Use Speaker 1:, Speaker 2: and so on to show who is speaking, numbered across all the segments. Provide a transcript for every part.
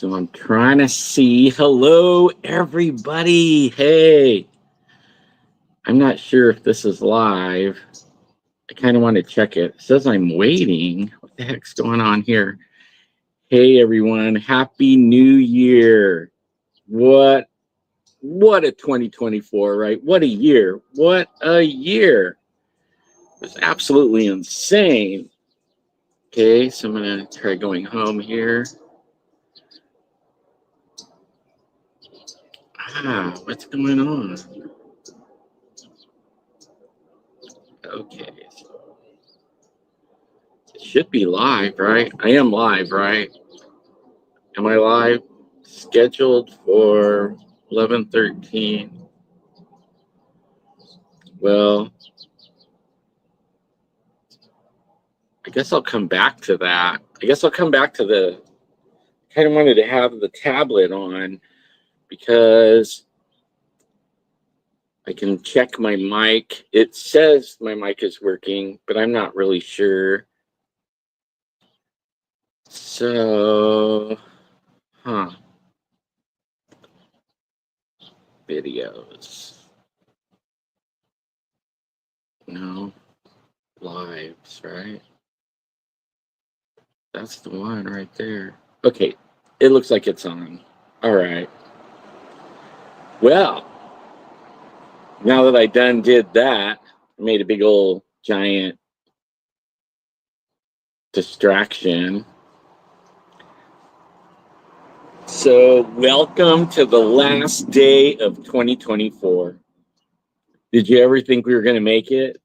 Speaker 1: So I'm trying to see. Hello, everybody. Hey, I'm not sure if this is live. I kind of want to check it. It says I'm waiting. What the heck's going on here? Hey, everyone. Happy New Year. What a 2024, right? What a year. What a year. It was absolutely insane. Okay, so I'm going to try going home here. What's going on? Okay, so it should be live, right? I am live, right? Am I live? Scheduled for 11:13. Well, I guess I'll come back to that. I guess I'll come back to the kind of wanted to have the tablet on because I can check my mic. It says my mic is working, but I'm not really sure. So, videos. No, lives, right? That's the one right there. Okay, it looks like it's on. All right. Well, now that I done did that, I made a big old giant distraction. So, welcome to the last day of 2024. Did you ever think we were going to make it?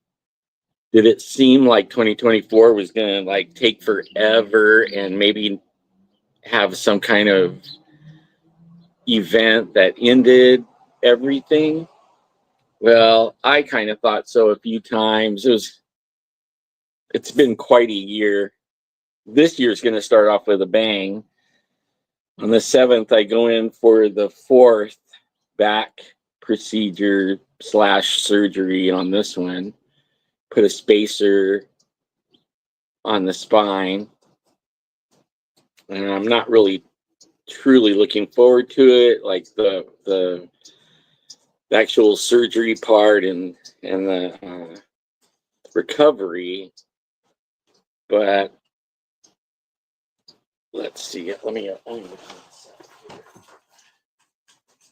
Speaker 1: Did it seem like 2024 was going to take forever and maybe have some kind of event that ended everything? Well, I kind of thought so a few times. It's been quite a year. This year's going to start off with a bang. On the 7th, I go in for the 4th back procedure / surgery on this one. Put a spacer on the spine. And I'm not really truly looking forward to it, like the actual surgery part and the recovery. But let's see. Let me.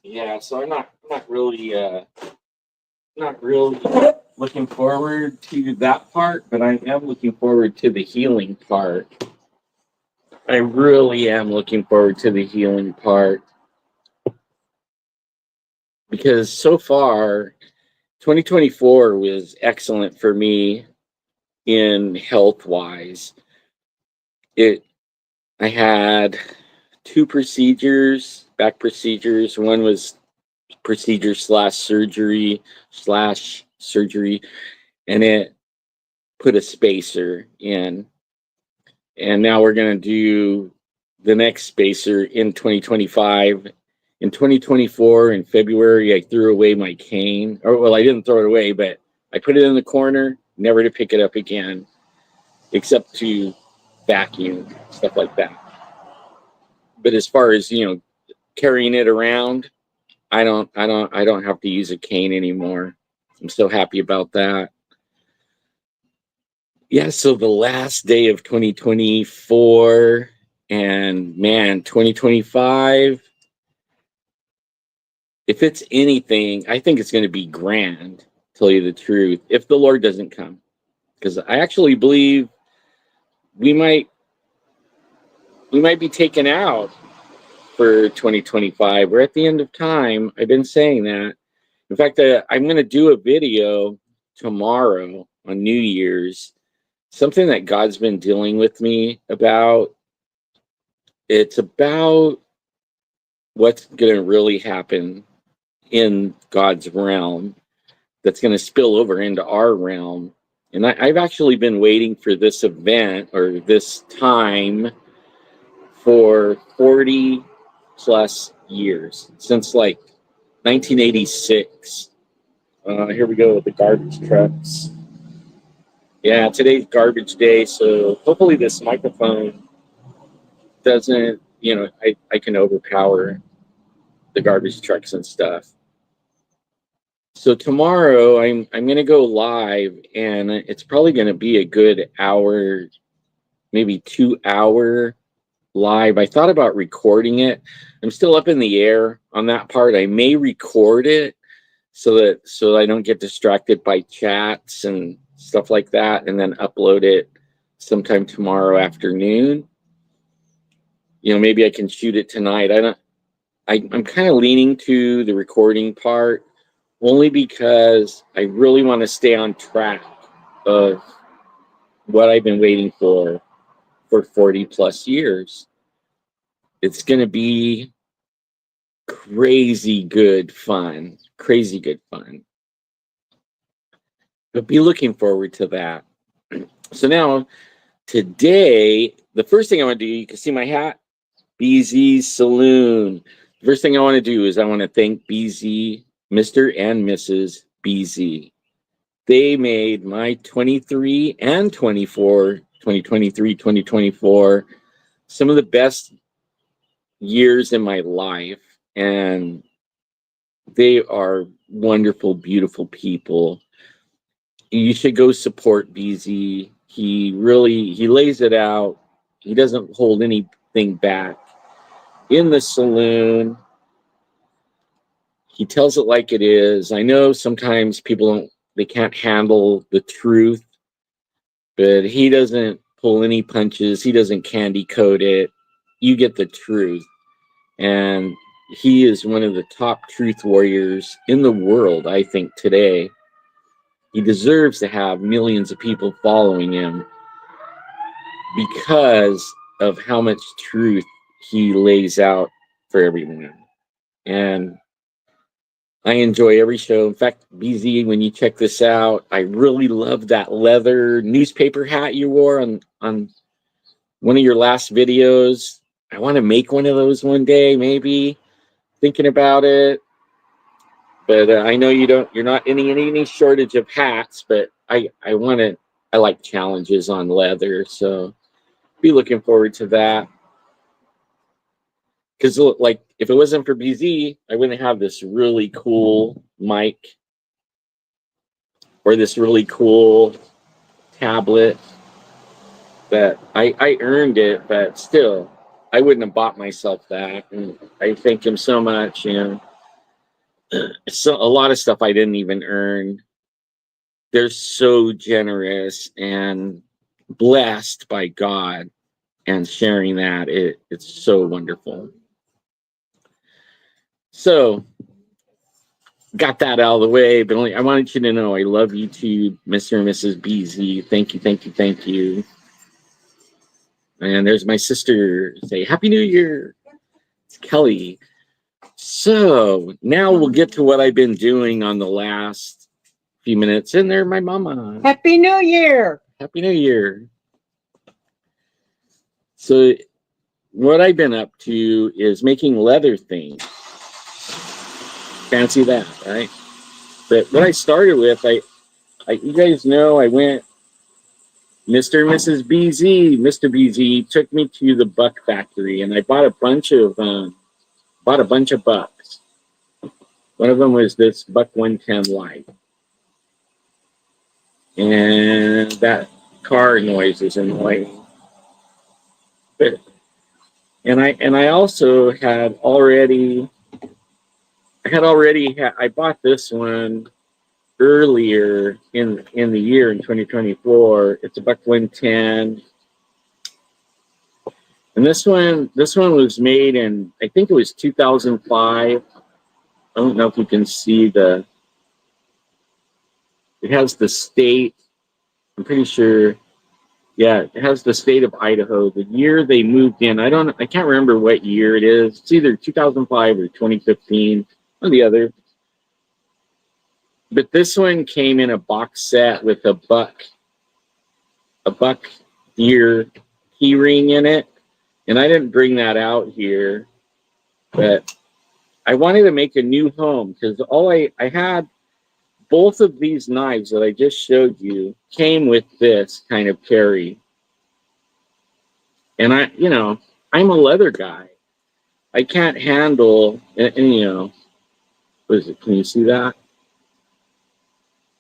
Speaker 1: Yeah, so I'm not really looking forward to that part, but I am looking forward to the healing part. I really am looking forward to the healing part because so far 2024 was excellent for me in health wise. I had 2 procedures, back procedures. One was procedure / surgery / surgery, and it put a spacer in. And now we're going to do the next spacer in 2025. In 2024, in February, I threw away my cane. I didn't throw it away, but I put it in the corner, never to pick it up again, except to vacuum, stuff like that. But as far as, carrying it around, I don't have to use a cane anymore. I'm so happy about that. Yeah, so the last day of 2024 and man, 2025, if it's anything, I think it's going to be grand, to tell you the truth, if the Lord doesn't come. Because I actually believe we might be taken out for 2025. We're at the end of time. I've been saying that. In fact, I'm going to do a video tomorrow on New Year's, something that God's been dealing with me about. It's about what's going to really happen in God's realm that's going to spill over into our realm. And I've actually been waiting for this event or this time for 40 plus years, since 1986. Here we go with the garbage trucks. Yeah, today's garbage day, so hopefully this microphone doesn't I can overpower the garbage trucks and stuff. So tomorrow I'm gonna go live, and it's probably gonna be a good hour, maybe 2 hour live. I thought about recording it. I'm still up in the air on that part. I may record it so I don't get distracted by chats and stuff like that, and then upload it sometime tomorrow afternoon. Maybe I can shoot it tonight. I'm kind of leaning to the recording part, only because I really want to stay on track of what I've been waiting for 40 plus years. It's going to be crazy good fun. But be looking forward to that. So now, today, the first thing I want to do, you can see my hat, BZ Saloon. The first thing I want to do is I want to thank BZ, Mr. and Mrs. BZ. They made my 23 and 24, 2023, 2024, some of the best years in my life. And they are wonderful, beautiful people. You should go support BZ. He lays it out. He doesn't hold anything back in the saloon. He tells it like it is. I know sometimes people they can't handle the truth, but he doesn't pull any punches. He doesn't candy coat it. You get the truth. And he is one of the top truth warriors in the world, I think, today. He deserves to have millions of people following him because of how much truth he lays out for everyone. And I enjoy every show. In fact, BZ, when you check this out, I really love that leather newspaper hat you wore on one of your last videos. I want to make one of those one day, maybe. Thinking about it. But I know you're not in any shortage of hats, but I like challenges on leather, so be looking forward to that. Because like if it wasn't for BZ, I wouldn't have this really cool mic or this really cool tablet that I earned it, but still I wouldn't have bought myself that. And I thank him so much. So a lot of stuff I didn't even earn. They're so generous and blessed by God, and sharing that it's so wonderful. So got that out of the way, but I wanted you to know I love you too, Mr. and Mrs. BZ. Thank you. And there's my sister. Say Happy New Year. It's Kelly. So now we'll get to what I've been doing on the last few minutes. And there, my mama.
Speaker 2: Happy New Year.
Speaker 1: Happy New Year. So what I've been up to is making leather things. Fancy that, right? But what I started with, you guys know, I went, Mr. and Mrs. BZ, Mr. BZ took me to the buck factory, and I bought a bunch of bucks. One of them was this Buck 110 Light, and that car noise is annoying. But I also had already. I bought this one earlier in the year in 2024. It's a Buck 110. And this one was made in, I think it was 2005. I don't know if you can see it has the state, I'm pretty sure. Yeah, it has the state of Idaho. The year they moved in, I can't remember what year it is. It's either 2005 or 2015, one or the other. But this one came in a box set with a buck deer key ring in it. And I didn't bring that out here, but I wanted to make a new home because I had both of these knives that I just showed you came with this kind of carry. And I I'm a leather guy. I can't handle, and you know, what is it? Can you see that?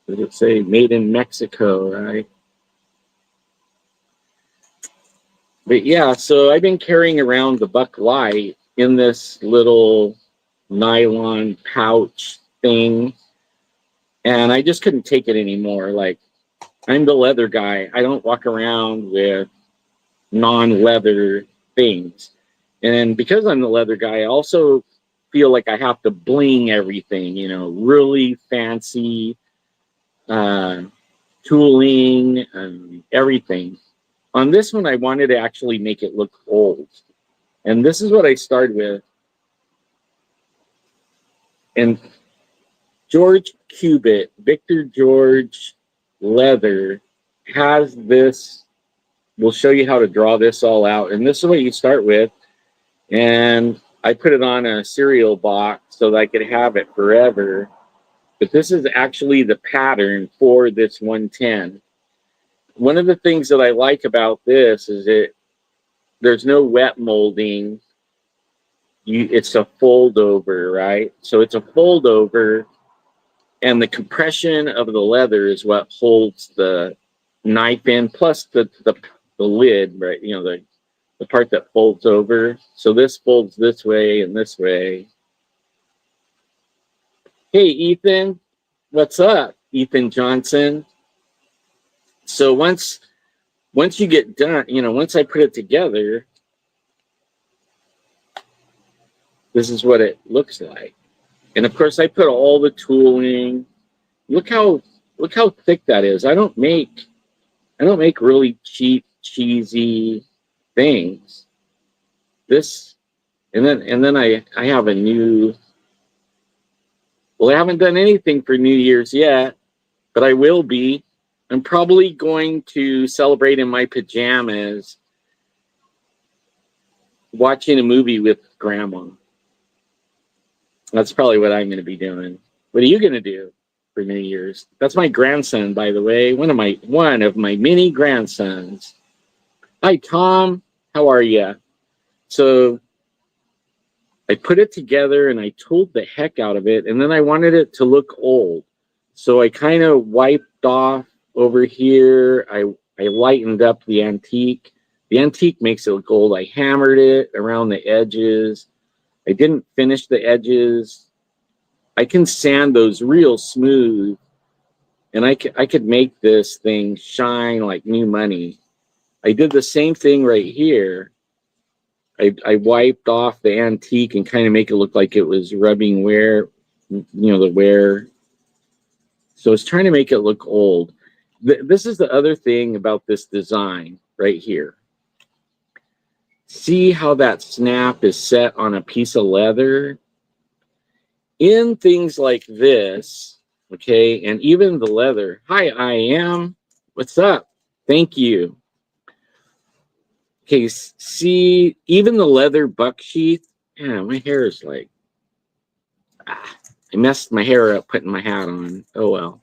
Speaker 1: Does it say made in Mexico, right? But yeah, so I've been carrying around the Buck Light in this little nylon pouch thing, and I just couldn't take it anymore. Like, I'm the leather guy. I don't walk around with non-leather things. And because I'm the leather guy, I also feel like I have to bling everything, you know, really fancy uh, tooling and everything. On this one, I wanted to actually make it look old. And this is what I started with. And George Cubitt, Victor George Leather, has this. We'll show you how to draw this all out. And this is what you start with. And I put it on a cereal box so that I could have it forever. But this is actually the pattern for this 110. One of the things that I like about this is there's no wet molding. It's a fold over, right? So it's a fold over, and the compression of the leather is what holds the knife in, plus the lid, right? You know, the part that folds over. So this folds this way and this way. Hey, Ethan, what's up? Ethan Johnson. So once you get done, you know, once I put it together, this is what it looks like. And of course, I put all the tooling. Look how thick that is. I don't make really cheap, cheesy things. This, and then I have a new. Well, I haven't done anything for New Year's yet, but I will be. I'm probably going to celebrate in my pajamas, watching a movie with Grandma. That's probably what I'm going to be doing. What are you going to do for New Year's? That's my grandson, by the way. One of my many grandsons. Hi, Tom. How are you? So I put it together and I tooled the heck out of it, and then I wanted it to look old. So I kind of wiped off over here. I lightened up the antique. The antique makes it look old. I hammered it around the edges. I didn't finish the edges. I can sand those real smooth, and I could make this thing shine like new money. I did the same thing right here. I wiped off the antique and kind of make it look like it was rubbing wear, you know, the wear. So it's trying to make it look old. This is the other thing about this design right here. See how that snap is set on a piece of leather? In things like this, okay, and even the leather. Hi, I am. What's up? Thank you. Okay, see, even the leather buck sheath. Yeah, my hair is like, I messed my hair up putting my hat on. Oh well.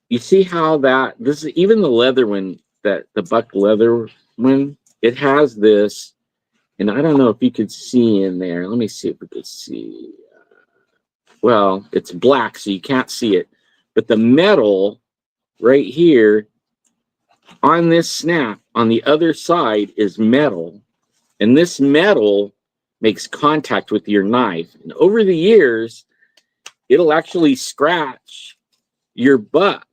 Speaker 1: You see how this is even the leather one, that the buck leather one, it has this, and I don't know if you could see in there. Let me see if we could see. Well, it's black, so you can't see it. But the metal right here on this snap on the other side is metal. And this metal makes contact with your knife. And over the years, it'll actually scratch your buck.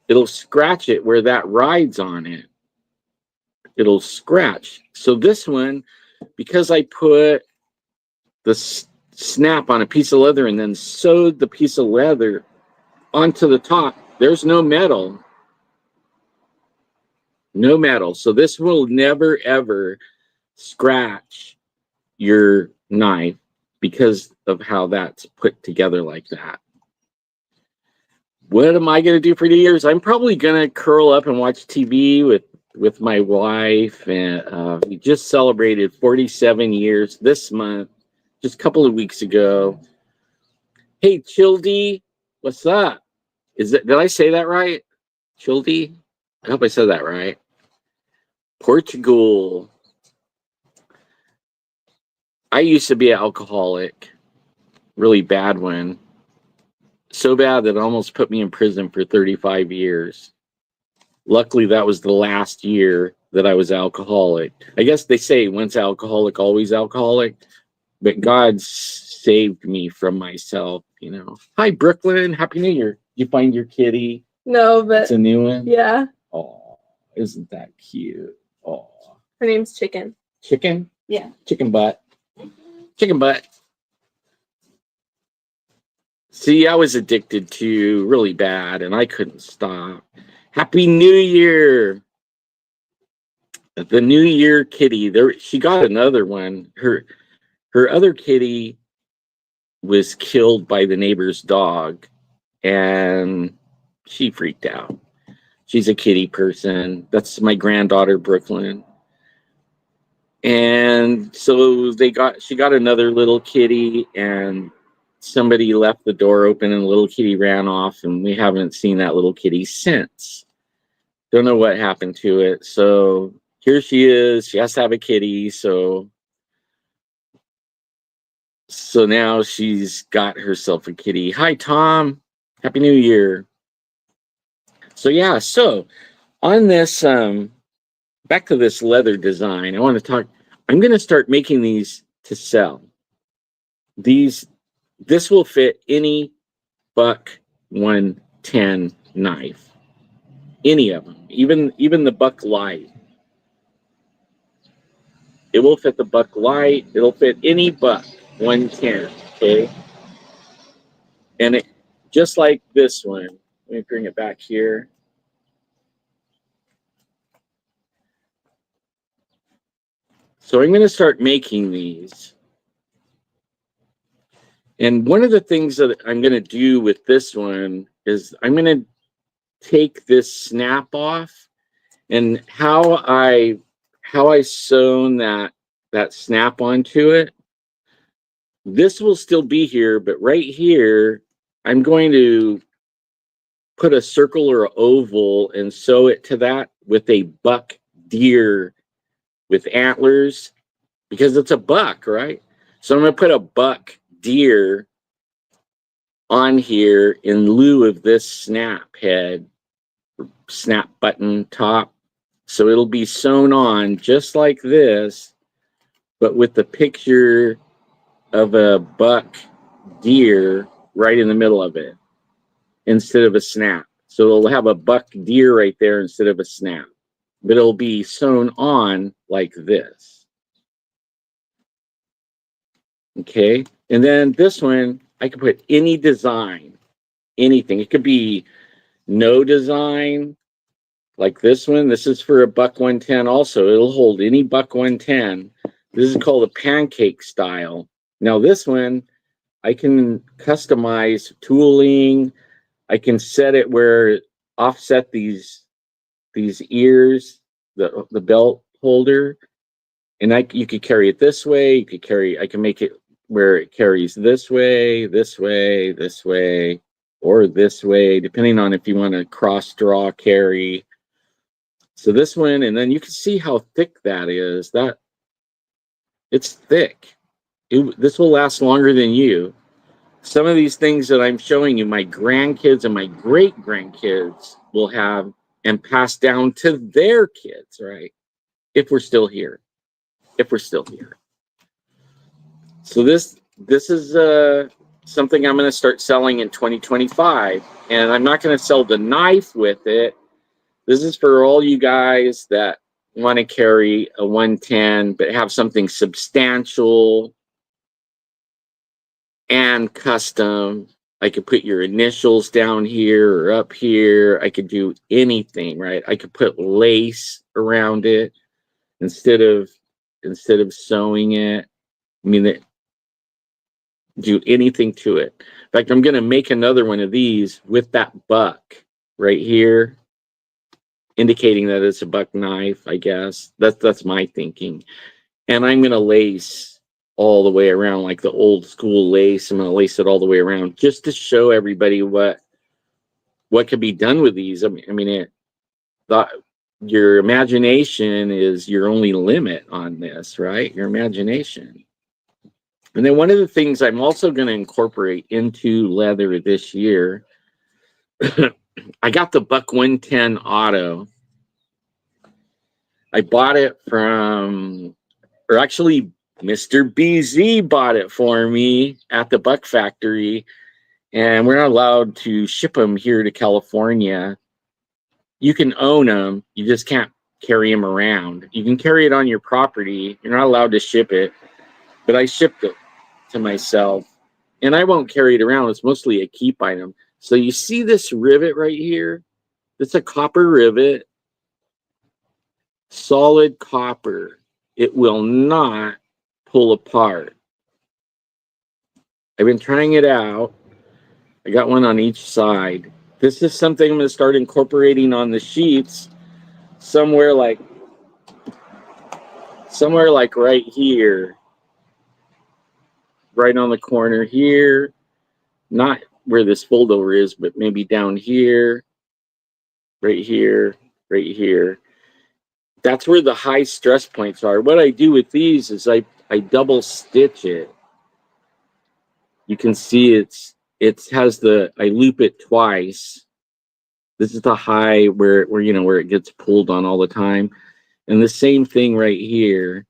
Speaker 1: It'll scratch it where that rides on it. It'll scratch. So this one, because I put the snap on a piece of leather and then sewed the piece of leather onto the top, there's no metal. No metal. So this will never, ever scratch your knife because of how that's put together like that. What am I going to do for New Year's? I'm probably going to curl up and watch TV with my wife. And we just celebrated 47 years this month, just a couple of weeks ago. Hey, Childy, what's up? Did I say that right? Childy? I hope I said that right. Portugal. I used to be an alcoholic, really bad one. So bad that it almost put me in prison for 35 years. Luckily, that was the last year that I was alcoholic. I guess they say once alcoholic, always alcoholic, but God saved me from myself, you know. Hi, Brooklyn. Happy New Year. You find your kitty?
Speaker 2: No, but
Speaker 1: It's a new one?
Speaker 2: Yeah.
Speaker 1: Oh, isn't that cute? Oh.
Speaker 2: Her name's Chicken.
Speaker 1: Chicken?
Speaker 2: Yeah.
Speaker 1: Chicken butt. Chicken butt. See, I was addicted to really bad and I couldn't stop. Happy New Year. The New Year kitty. There she got another one. Her other kitty was killed by the neighbor's dog and she freaked out. She's a kitty person. That's my granddaughter, Brooklyn. And so she got another little kitty and somebody left the door open and the little kitty ran off and we haven't seen that little kitty since. Don't know what happened to it. So here she is. She has to have a kitty. So now she's got herself a kitty. Hi, Tom. Happy New Year. So yeah, so on this, back to this leather design, I want to talk, I'm going to start making these to sell. This will fit any Buck 110 knife. Any of them, even the Buck Light. It will fit the Buck Light. It'll fit any Buck 110, okay? And it, just like this one, let me bring it back here. So I'm going to start making these. And one of the things that I'm going to do with this one is I'm going to take this snap off, and how I sewn that snap onto it. This will still be here, but right here, I'm going to put a circle or an oval and sew it to that with a buck deer with antlers, because it's a buck, right? So I'm going to put a buck deer on here in lieu of this snap head, snap button top. So it'll be sewn on just like this, but with the picture of a buck deer right in the middle of it instead of a snap. So it'll have a buck deer right there instead of a snap, but it'll be sewn on like this. Okay, and then this one, I can put any design, anything. It could be no design, like this one. This is for a Buck 110 also. It'll hold any Buck 110. This is called a pancake style. Now this one, I can customize tooling. I can set it where offset these ears, the belt holder, and you could carry it this way. I can make it where it carries this way, this way, this way, or this way, depending on if you want to cross draw carry. So this one, and then you can see how thick that is. That it's thick. This will last longer than you. Some of these things that I'm showing you, my grandkids and my great grandkids will have and pass down to their kids, right? If we're still here. If we're still here. So this is something I'm going to start selling in 2025, and I'm not going to sell the knife with it. This is for all you guys that want to carry a 110 but have something substantial and custom. I could put your initials down here or up here. I could do anything, right? I could put lace around it instead of sewing it. I mean, do anything to it. In fact, I'm going to make another one of these with that buck right here, indicating that it's a buck knife, I guess. That's my thinking. And I'm going to lace all the way around, like the old school lace. I'm going to lace it all the way around just to show everybody what could be done with these. I mean, your imagination is your only limit on this, right? Your imagination. And then one of the things I'm also going to incorporate into leather this year, I got the Buck 110 Auto. I bought it from, or actually Mr. BZ bought it for me at the Buck Factory, and we're not allowed to ship them here to California. You can own them, you just can't carry them around. You can carry it on your property. You're not allowed to ship it, but I shipped it to myself, and I won't carry it around. It's mostly a keep item. So you see this rivet right here? It's a copper rivet, solid copper. It will not pull apart. I've been trying it out. I got one on each side. This is something I'm going to start incorporating on the sheets somewhere like right here, right on the corner here, not where this fold over is, but maybe down here, right here, right here. That's where the high stress points are. What I do with these is I double stitch it. You can see it has the, I loop it twice. This is the high where it gets pulled on all the time. And the same thing right here.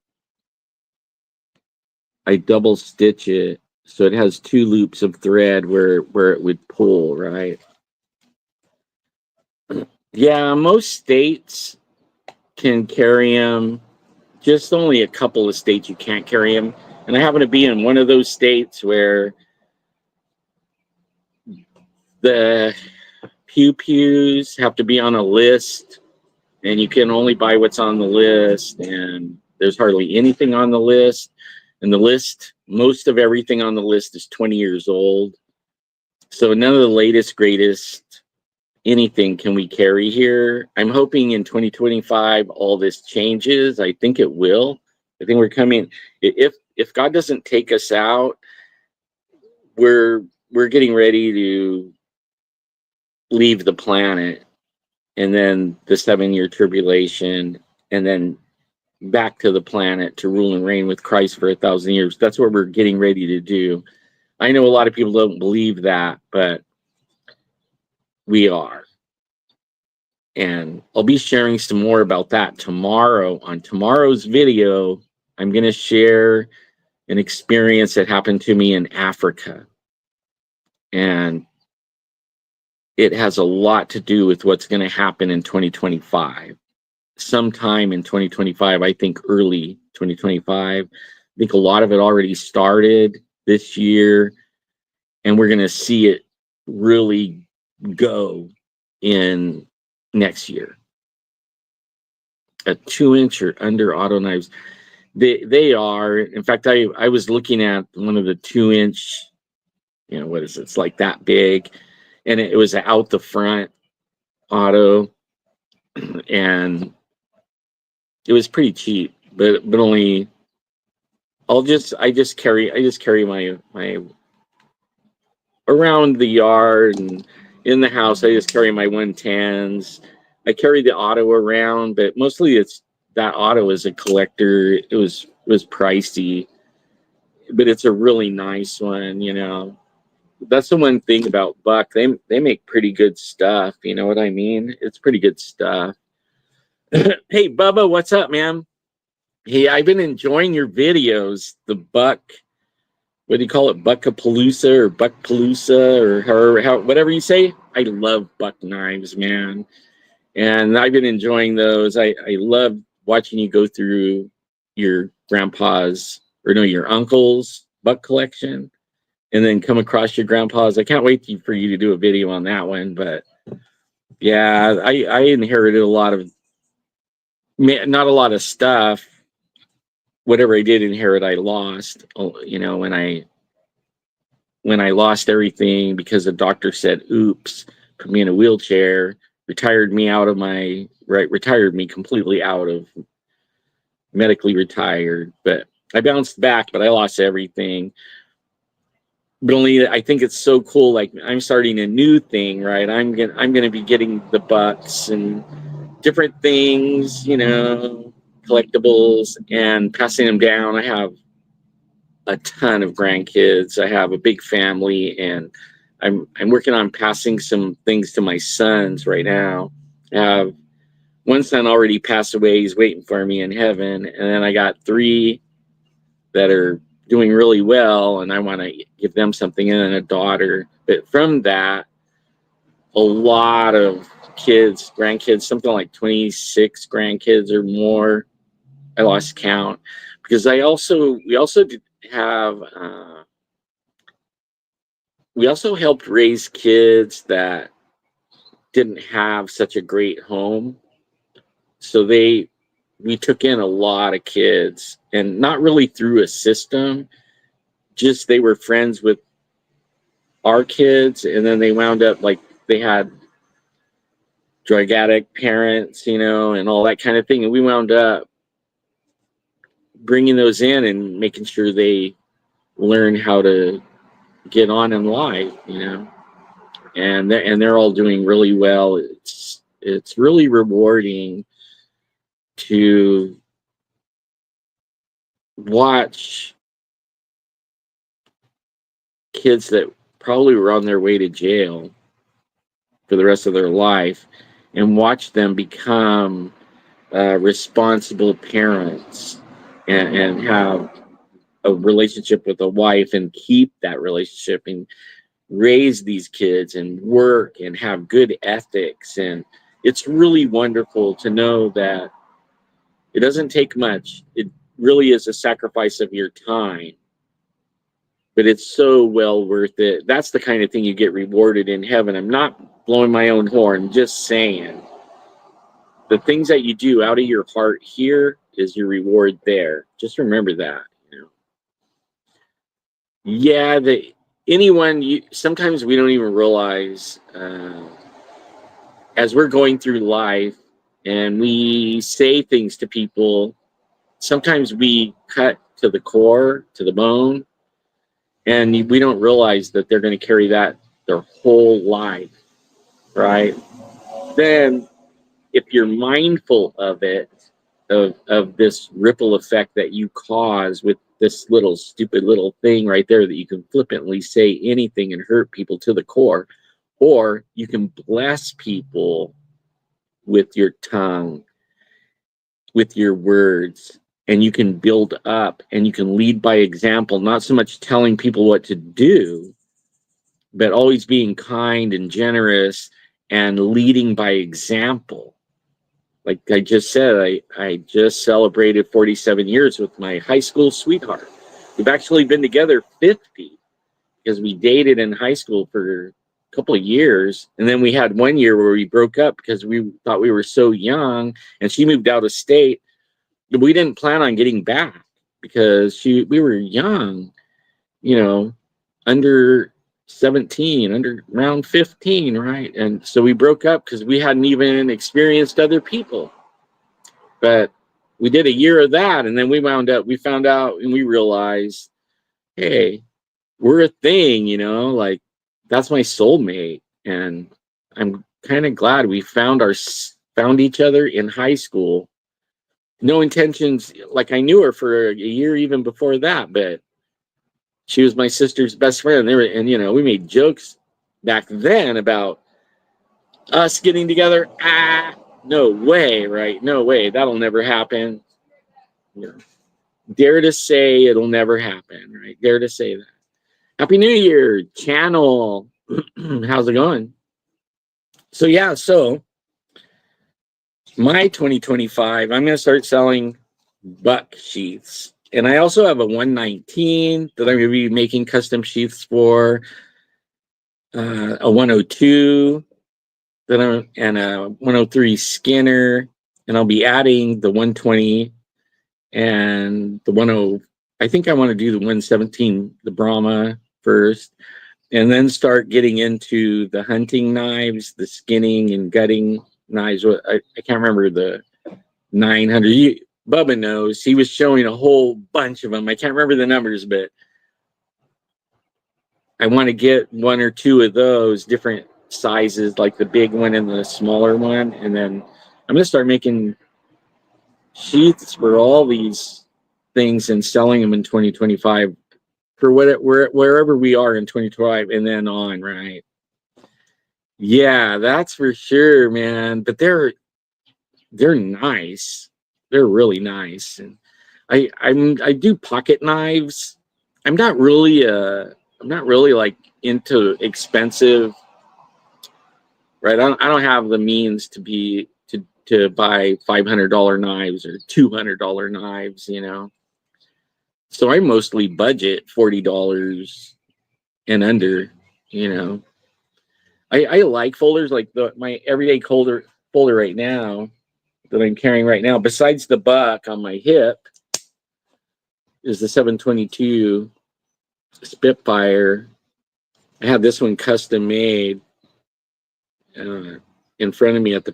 Speaker 1: I double stitch it so it has two loops of thread where it would pull, right? Yeah, most states can carry them. Just only a couple of states you can't carry them. And I happen to be in one of those states where the pews have to be on a list, and you can only buy what's on the list, and there's hardly anything on the list. And the list, most of everything on the list is 20 years old. So none of the latest, greatest, anything can we carry here. I'm hoping in 2025 all this changes. I think it will. I think we're coming. If God doesn't take us out, we're getting ready to leave the planet, and then the 7-year tribulation, and then back to the planet to rule and reign with Christ for 1,000 years. That's what we're getting ready to do. I know a lot of people don't believe that, but we are. And I'll be sharing some more about that tomorrow. On tomorrow's video, I'm going to share an experience that happened to me in Africa. And it has a lot to do with what's going to happen in 2025. Sometime in 2025, I think early 2025. I think a lot of it already started this year, and we're going to see it really go in next year. A 2-inch or under auto knives, they are. In fact, I was looking at one of the 2-inch, what is it? It's like that big, and it was out the front auto, and it was pretty cheap, but only I just carry my around the yard and in the house. I just carry my 110s. I carry the auto around, but mostly it's that auto is a collector. It was pricey, but it's a really nice one. That's the one thing about Buck. They make pretty good stuff. You know what I mean? It's pretty good stuff. Hey, Bubba, what's up, man? Hey, I've been enjoying your videos. The Buck, what do you call it? Buckapalooza or Buckpalooza or whatever you say. I love Buck knives, man. And I've been enjoying those. I love watching you go through your your uncle's Buck collection and then come across your grandpa's. I can't wait for you to do a video on that one. But yeah, I inherited not a lot of stuff. Whatever I did inherit, I lost. When I lost everything because the doctor said, "Oops," put me in a wheelchair, retired me completely out of medically retired. But I bounced back, but I lost everything. But I think it's so cool. Like I'm starting a new thing, right? I'm gonna be getting the Bucks and different things, collectibles, and passing them down. I have a ton of grandkids. I have a big family, and I'm working on passing some things to my sons right now. I have one son already passed away. He's waiting for me in heaven, and then I got 3 that are doing really well, and I want to give them something, and then a daughter. But from that, a lot of kids, grandkids, something like 26 grandkids or more. I lost count because we also have we also helped raise kids that didn't have such a great home. So we took in a lot of kids, and not really through a system, just they were friends with our kids, and then they wound up like they had drug addict parents, and all that kind of thing. And we wound up bringing those in and making sure they learn how to get on in life, and they're all doing really well. It's really rewarding to watch kids that probably were on their way to jail for the rest of their life and watch them become responsible parents and have a relationship with a wife and keep that relationship and raise these kids and work and have good ethics. And it's really wonderful to know that it doesn't take much. It really is a sacrifice of your time, but it's so well worth it. That's the kind of thing you get rewarded in heaven. I'm not blowing my own horn, just saying the things that you do out of your heart here is your reward there. Just remember that. Yeah, sometimes we don't even realize as we're going through life and we say things to people, sometimes we cut to the core, to the bone, and we don't realize that they're going to carry that their whole life, right? Then if you're mindful of it, of this ripple effect that you cause with this little stupid little thing right there, that you can flippantly say anything and hurt people to the core, or you can bless people with your tongue, with your words, and you can build up and you can lead by example, not so much telling people what to do, but always being kind and generous and leading by example. Like I just said, I just celebrated 47 years with my high school sweetheart. We've actually been together 50 because we dated in high school for a couple of years. And then we had 1 year where we broke up because we thought we were so young, and she moved out of state. We didn't plan on getting back because we were young, under 17, under around 15, right? And so we broke up because we hadn't even experienced other people. But we did a year of that, and then we found out and we realized, hey, we're a thing, like that's my soulmate. And I'm kind of glad we found each other in high school. No intentions, like I knew her for a year even before that, but she was my sister's best friend. And we made jokes back then about us getting together. No way, right? No way. That'll never happen. Dare to say it'll never happen, right? Dare to say that. Happy New Year, channel. How's it going? So my 2025, I'm going to start selling buck sheaths. And I also have a 119 that I'm going to be making custom sheaths for, a 102 and a 103 Skinner. And I'll be adding the 120 and the 10. I think I want to do the 117, the Brahma first, and then start getting into the hunting knives, the skinning and gutting knives. I can't remember the 900. Bubba knows. He was showing a whole bunch of them. I can't remember the numbers, but I want to get 1 or 2 of those different sizes, like the big one and the smaller one, and then I'm going to start making sheaths for all these things and selling them in 2025 for wherever we are in 2025 and then on, right? Yeah, that's for sure, man. But they're nice. They're really nice. And I do pocket knives. I'm not really like into expensive, right? I don't have the means to buy $500 knives or $200 knives, you know. So I mostly budget $40 and under, you know. I like folders like my everyday folder right now that I'm carrying right now, besides the buck on my hip, is the 722 Spitfire. I have this one custom made in front of me at the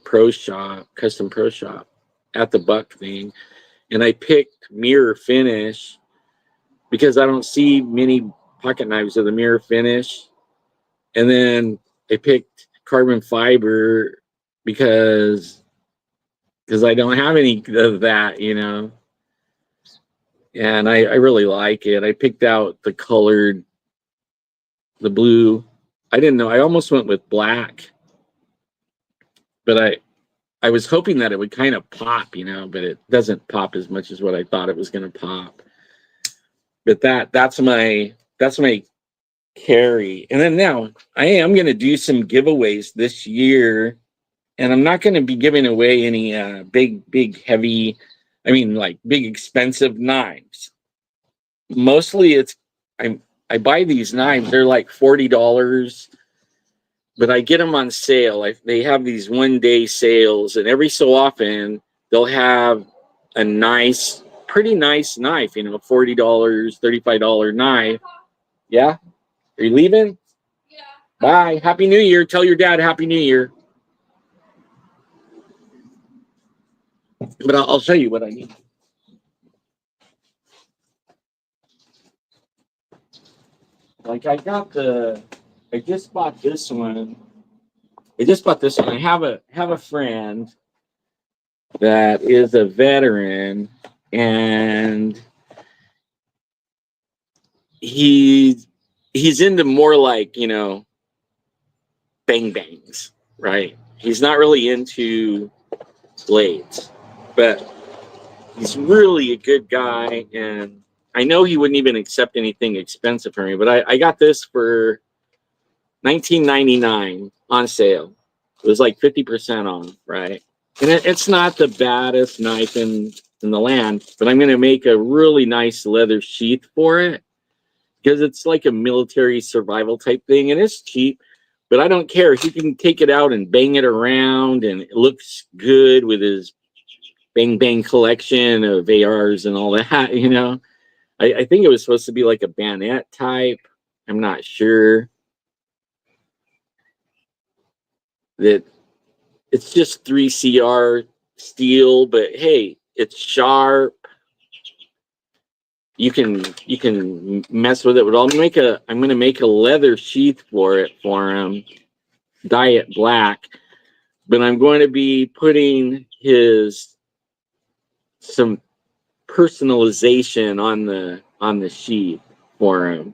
Speaker 1: custom pro shop at the buck thing. And I picked mirror finish because I don't see many pocket knives with a mirror finish. And then I picked carbon fiber because I don't have any of that, you know. And I really like it. I picked out the blue. I didn't know. I almost went with black, but I was hoping that it would kind of pop, you know, but it doesn't pop as much as what I thought it was going to pop. But that's my carry. And then now I am going to do some giveaways this year, and I'm not going to be giving away any big heavy, like big expensive knives. Mostly I buy these knives, they're like $40, but I get them on sale. They have these one-day sales, and every so often they'll have a pretty nice knife, you know, $40, $35 knife. Yeah? Are you leaving? Yeah. Bye. Happy New Year. Tell your dad Happy New Year. But I'll show you what I need. Like I just bought this one. I have a friend that is a veteran, and he's into more like, you know, bang bangs, right? He's not really into blades, but he's really a good guy, and I know he wouldn't even accept anything expensive for me, but I got this for $19.99 on sale. It was like 50% off, right? And it's not the baddest knife in the land, but I'm going to make a really nice leather sheath for it because it's like a military survival type thing, and it's cheap, but I don't care. He can take it out and bang it around, and it looks good with his bang bang collection of ARs and all that, you know. I think it was supposed to be like a bayonet type. I'm not sure. That it's just 3CR steel, but hey, it's sharp. You can mess with it. But I'm gonna make a leather sheath for him, dye it black. But I'm going to be putting some personalization on the sheath for him,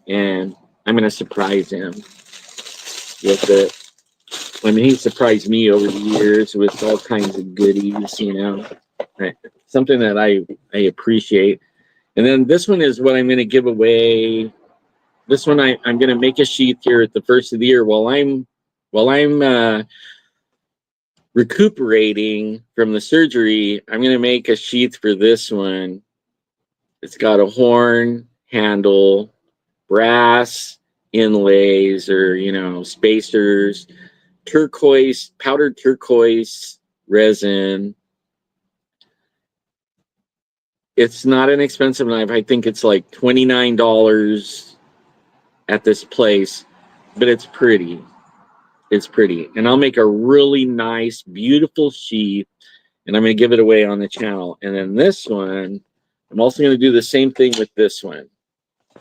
Speaker 1: and I'm gonna surprise him with it. I mean, he surprised me over the years with all kinds of goodies, you know, something that I appreciate. And then this one is what I'm going to give away. This one I'm going to make a sheath here at the first of the year while I'm recuperating from the surgery. I'm going to make a sheath for this one. It's got a horn handle, brass inlays, or, you know, spacers, powdered turquoise resin. It's not an expensive knife. I think it's like $29 at this place, but it's pretty. It's pretty. And I'll make a really nice, beautiful sheath, and I'm going to give it away on the channel. And then this one, I'm also going to do the same thing with this one.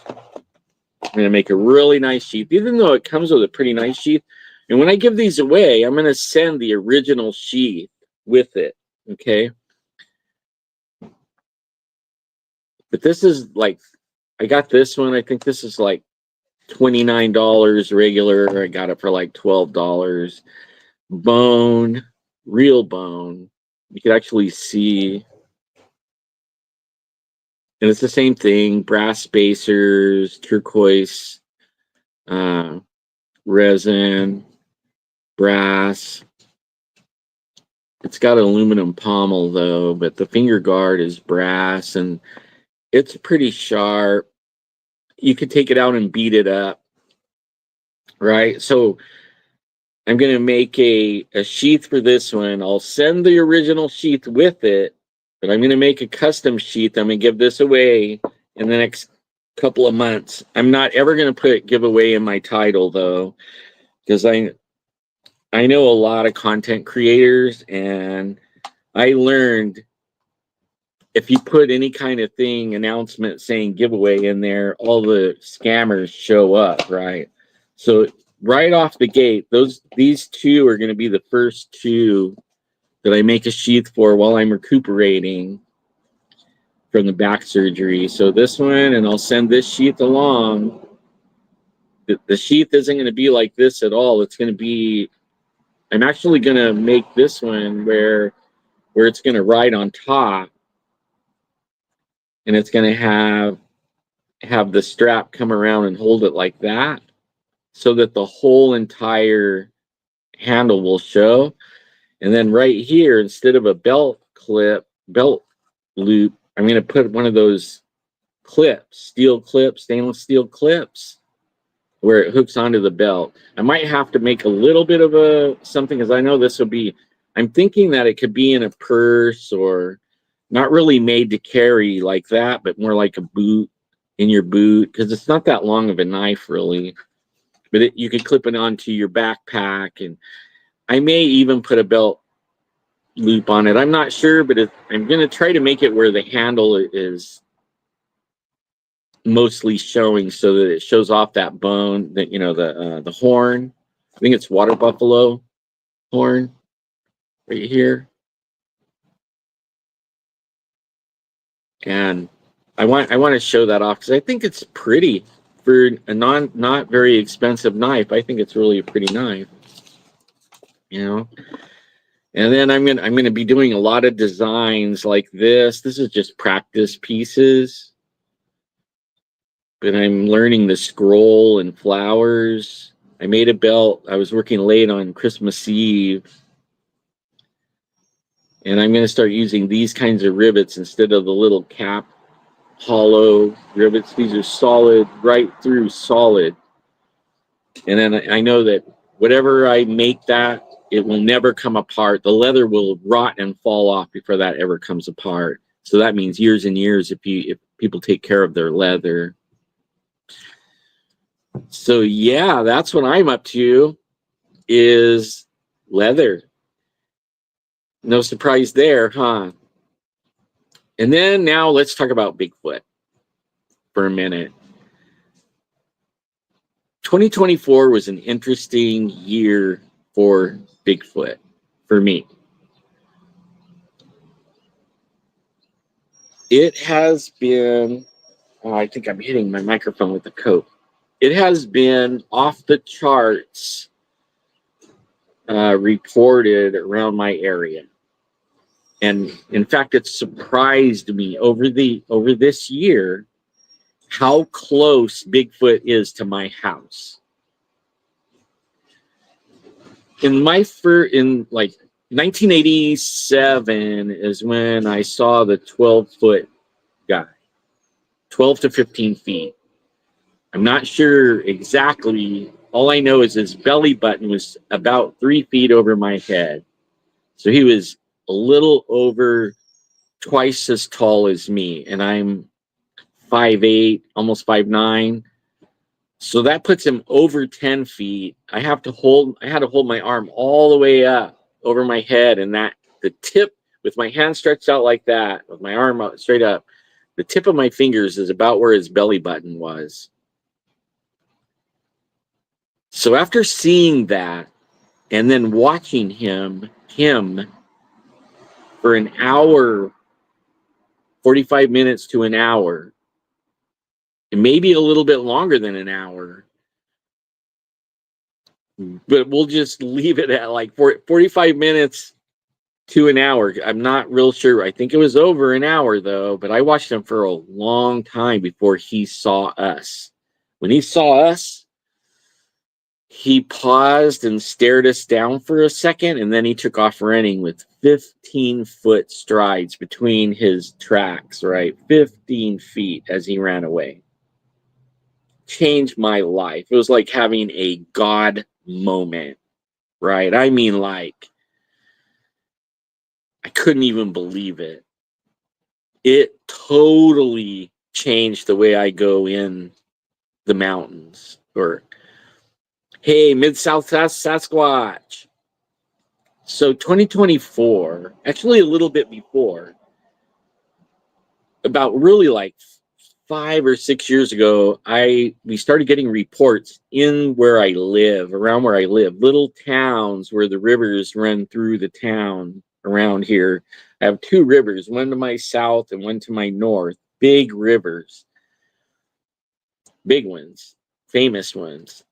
Speaker 1: I'm going to make a really nice sheath, even though it comes with a pretty nice sheath. And when I give these away, I'm going to send the original sheath with it. Okay. But this is like, I got this one. I think this is like $29 regular. I got it for like $12. Bone, real bone. You could actually see. And it's the same thing, brass spacers, turquoise, resin, brass. It's got aluminum pommel though, but the finger guard is brass and it's pretty sharp. You could take it out and beat it up, right? So I'm going to make a sheath for this one. I'll send the original sheath with it, but I'm going to make a custom sheath. I'm going to give this away in the next couple of months. I'm not ever going to put giveaway in my title though, because I know a lot of content creators, and I learned if you put any kind of thing, announcement saying giveaway in there, all the scammers show up, right? So right off the gate, these two are going to be the first two that I make a sheath for while I'm recuperating from the back surgery. So this one, and I'll send this sheath along. The sheath isn't going to be like this at all. It's going to be, I'm actually going to make this one where it's going to ride on top, and it's going to have the strap come around and hold it like that, so that the whole entire handle will show. And then right here, instead of a belt loop, I'm going to put one of those clips, stainless steel clips, where it hooks onto the belt. I might have to make a little bit of something, because I know this will be, I'm thinking that it could be in a purse, or not really made to carry like that, but more like a boot, in your boot, because it's not that long of a knife really. But you could clip it onto your backpack, and I may even put a belt loop on it. I'm not sure, but I'm going to try to make it where the handle is mostly showing, so that it shows off that bone, that the horn. I think it's water buffalo horn right here. And I want to show that off, because I think it's pretty for a not very expensive knife. I think it's really a pretty knife, And then I'm gonna be doing a lot of designs like this. This is just practice pieces, but I'm learning the scroll and flowers. I made a belt. I was working late on Christmas Eve, and I'm gonna start using these kinds of rivets instead of the little cap hollow rivets. These are solid, right through solid. And then I know that whatever I make that, it will never come apart. The leather will rot and fall off before that ever comes apart. So that means years and years if people take care of their leather. So yeah, that's what I'm up to, is leather. No surprise there, huh? And then now let's talk about Bigfoot for a minute. 2024 was an interesting year for Bigfoot for me. It has been, I think I'm hitting my microphone with the coat. It has been off the charts reported around my area. And in fact, it surprised me over this year how close Bigfoot is to my house. In like 1987 is when I saw the 12-foot guy, 12 to 15 feet. I'm not sure exactly. All I know is his belly button was about 3 feet over my head. So he was a little over twice as tall as me, and I'm 5'8", almost 5'9". So that puts him over 10 feet. I had to hold my arm all the way up over my head, and the tip, with my hand stretched out like that, with my arm out straight up, the tip of my fingers is about where his belly button was. So after seeing that, and then watching him for an hour, 45 minutes to an hour, and maybe a little bit longer than an hour. But we'll just leave it at like 45 minutes to an hour. I'm not real sure. I think it was over an hour though, but I watched him for a long time before he saw us. When he saw us, he paused and stared us down for a second, and then he took off running with 15-foot strides between his tracks, right? 15 feet as he ran away. Changed my life. It was like having a God moment, right? I mean, like, I couldn't even believe it. It totally changed the way I go in the mountains. Or, hey, Mid-South Sasquatch. So 2024, actually a little bit before, about really like 5 or 6 years ago, we started getting reports in where I live, around where I live, little towns where the rivers run through the town around here. I have 2 rivers, one to my south and one to my north. Big rivers, big ones, famous ones.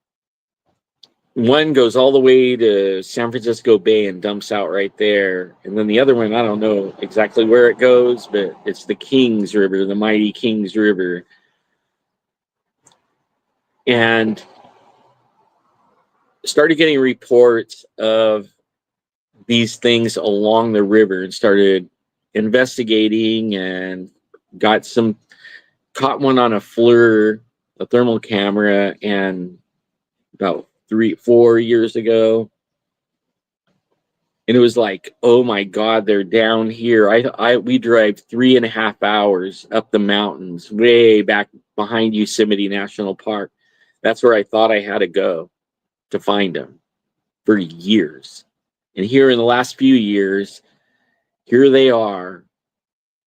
Speaker 1: One goes all the way to San Francisco Bay and dumps out right there. And then the other one, I don't know exactly where it goes, but it's the Kings River, the mighty Kings River. And started getting reports of these things along the river and started investigating and caught one on a FLIR, a thermal camera, and about 3-4 years ago. And it was like, oh my God, they're down here. We drive 3.5 hours up the mountains, way back behind Yosemite National Park. That's where I thought I had to go to find them for years. And here in the last few years, here they are,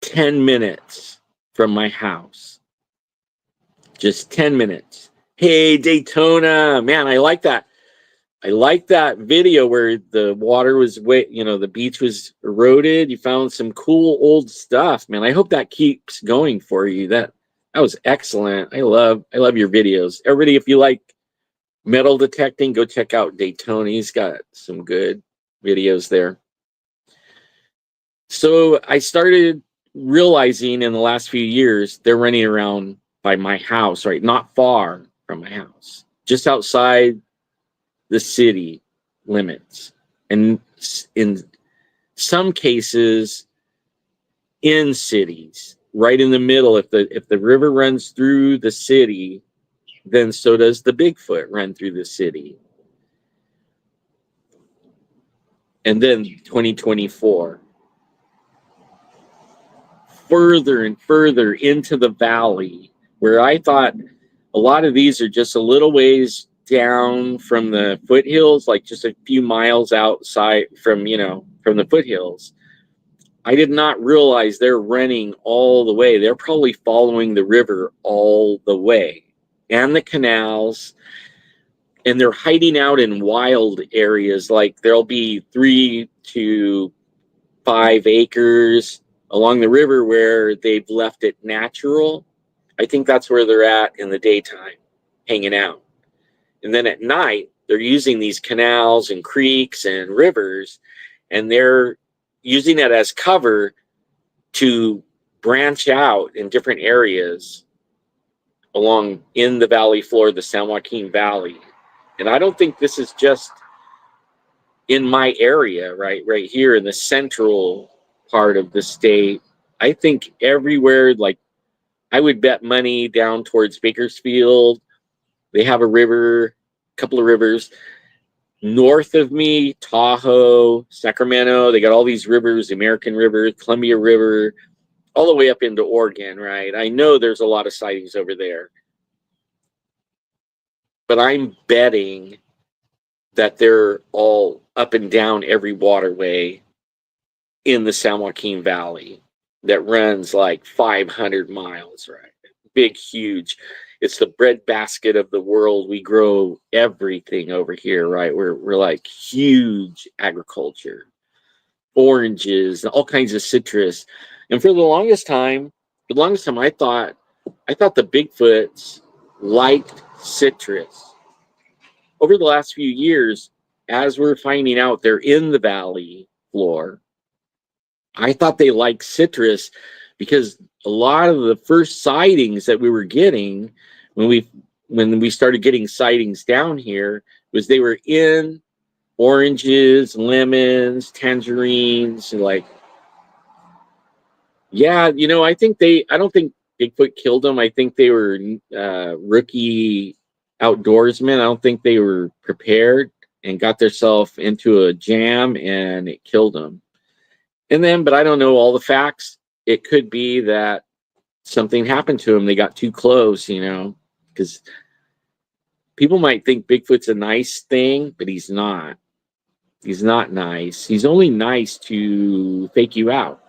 Speaker 1: 10 minutes from my house. Just 10 minutes. Hey, Daytona, man, I like that. I like that video where the water was the beach was eroded. You found some cool old stuff, man. I hope that keeps going for you. That was excellent. I love your videos. Everybody, if you like metal detecting, go check out Daytona. He's got some good videos there. So I started realizing in the last few years, they're running around by my house, right? Not far from my house, just outside the city limits, and in some cases in cities, right in the middle. If the river runs through the city, then so does the Bigfoot run through the city. And then 2024, further and further into the valley, where I thought a lot of these are just a little ways down from the foothills, like just a few miles outside from the foothills. I did not realize they're running all the way. They're probably following the river all the way, and the canals, and they're hiding out in wild areas. Like there'll be 3 to 5 acres along the river where they've left it natural. I think that's where they're at in the daytime, hanging out. And then at night, they're using these canals and creeks and rivers, and they're using it as cover to branch out in different areas along in the valley floor, the San Joaquin Valley. And I don't think this is just in my area, right here in the central part of the state. I think everywhere, like I would bet money down towards Bakersfield. They have a couple of rivers. North of me, Tahoe, Sacramento, they got all these rivers, American River, Columbia River, all the way up into Oregon, right? I know there's a lot of sightings over there. But I'm betting that they're all up and down every waterway in the San Joaquin Valley that runs like 500 miles, right? Big, huge. It's the breadbasket of the world. We grow everything over here, right? We're like huge agriculture. oranges, all kinds of citrus. And for the longest time I thought the Bigfoots liked citrus. Over the last few years, as we're finding out they're in the valley floor, I thought they liked citrus because a lot of the first sightings that we were getting when we started getting sightings down here was they were in oranges, lemons, tangerines, like, yeah, you know, I don't think Bigfoot killed them. I think they were rookie outdoorsmen. I don't think they were prepared and got themselves into a jam and it killed them. And then, but I don't know all the facts. It could be that something happened to them. They got too close, you know, because people might think Bigfoot's a nice thing, but he's not. He's not nice. He's only nice to fake you out.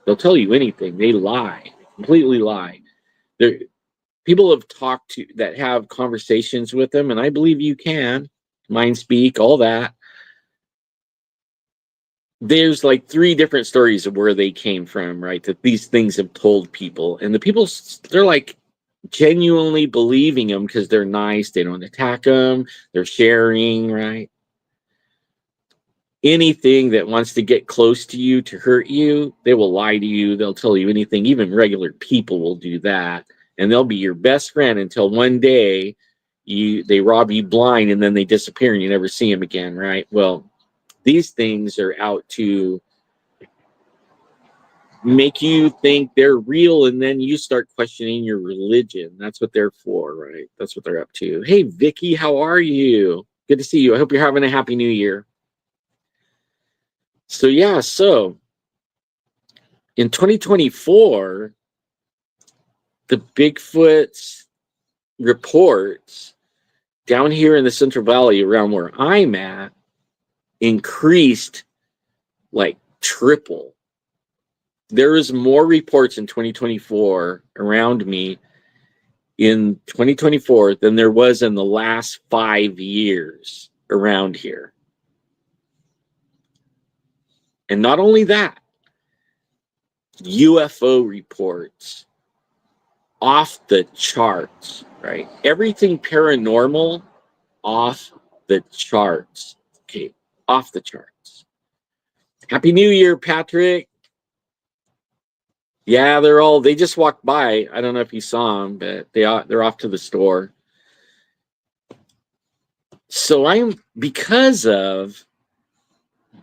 Speaker 1: They'll tell you anything. They lie, completely lie. There, people have talked to that have conversations with them, and I believe you can mind speak, all that. There's like 3 different stories of where they came from, right? That these things have told people, and the people, they're like genuinely believing them because they're nice. They don't attack them. They're sharing, right? Anything that wants to get close to you to hurt you, they will lie to you. They'll tell you anything. Even regular people will do that, and they'll be your best friend until one day they rob you blind and then they disappear and you never see them again, right? Well, these things are out to make you think they're real, and then you start questioning your religion. That's what they're for, right? That's what they're up to. Hey, Vicky, how are you? Good to see you. I hope you're having a happy new year. So yeah, so in 2024, the Bigfoot reports down here in the Central Valley around where I'm at increased like triple. There is more reports in 2024 around me in 2024 than there was in the last 5 years around here. And not only that, UFO reports off the charts, right? Everything paranormal off the charts. Okay, off the charts. Happy New Year, Patrick. Yeah, they just walked by. I don't know if you saw them, but they're off to the store. So because of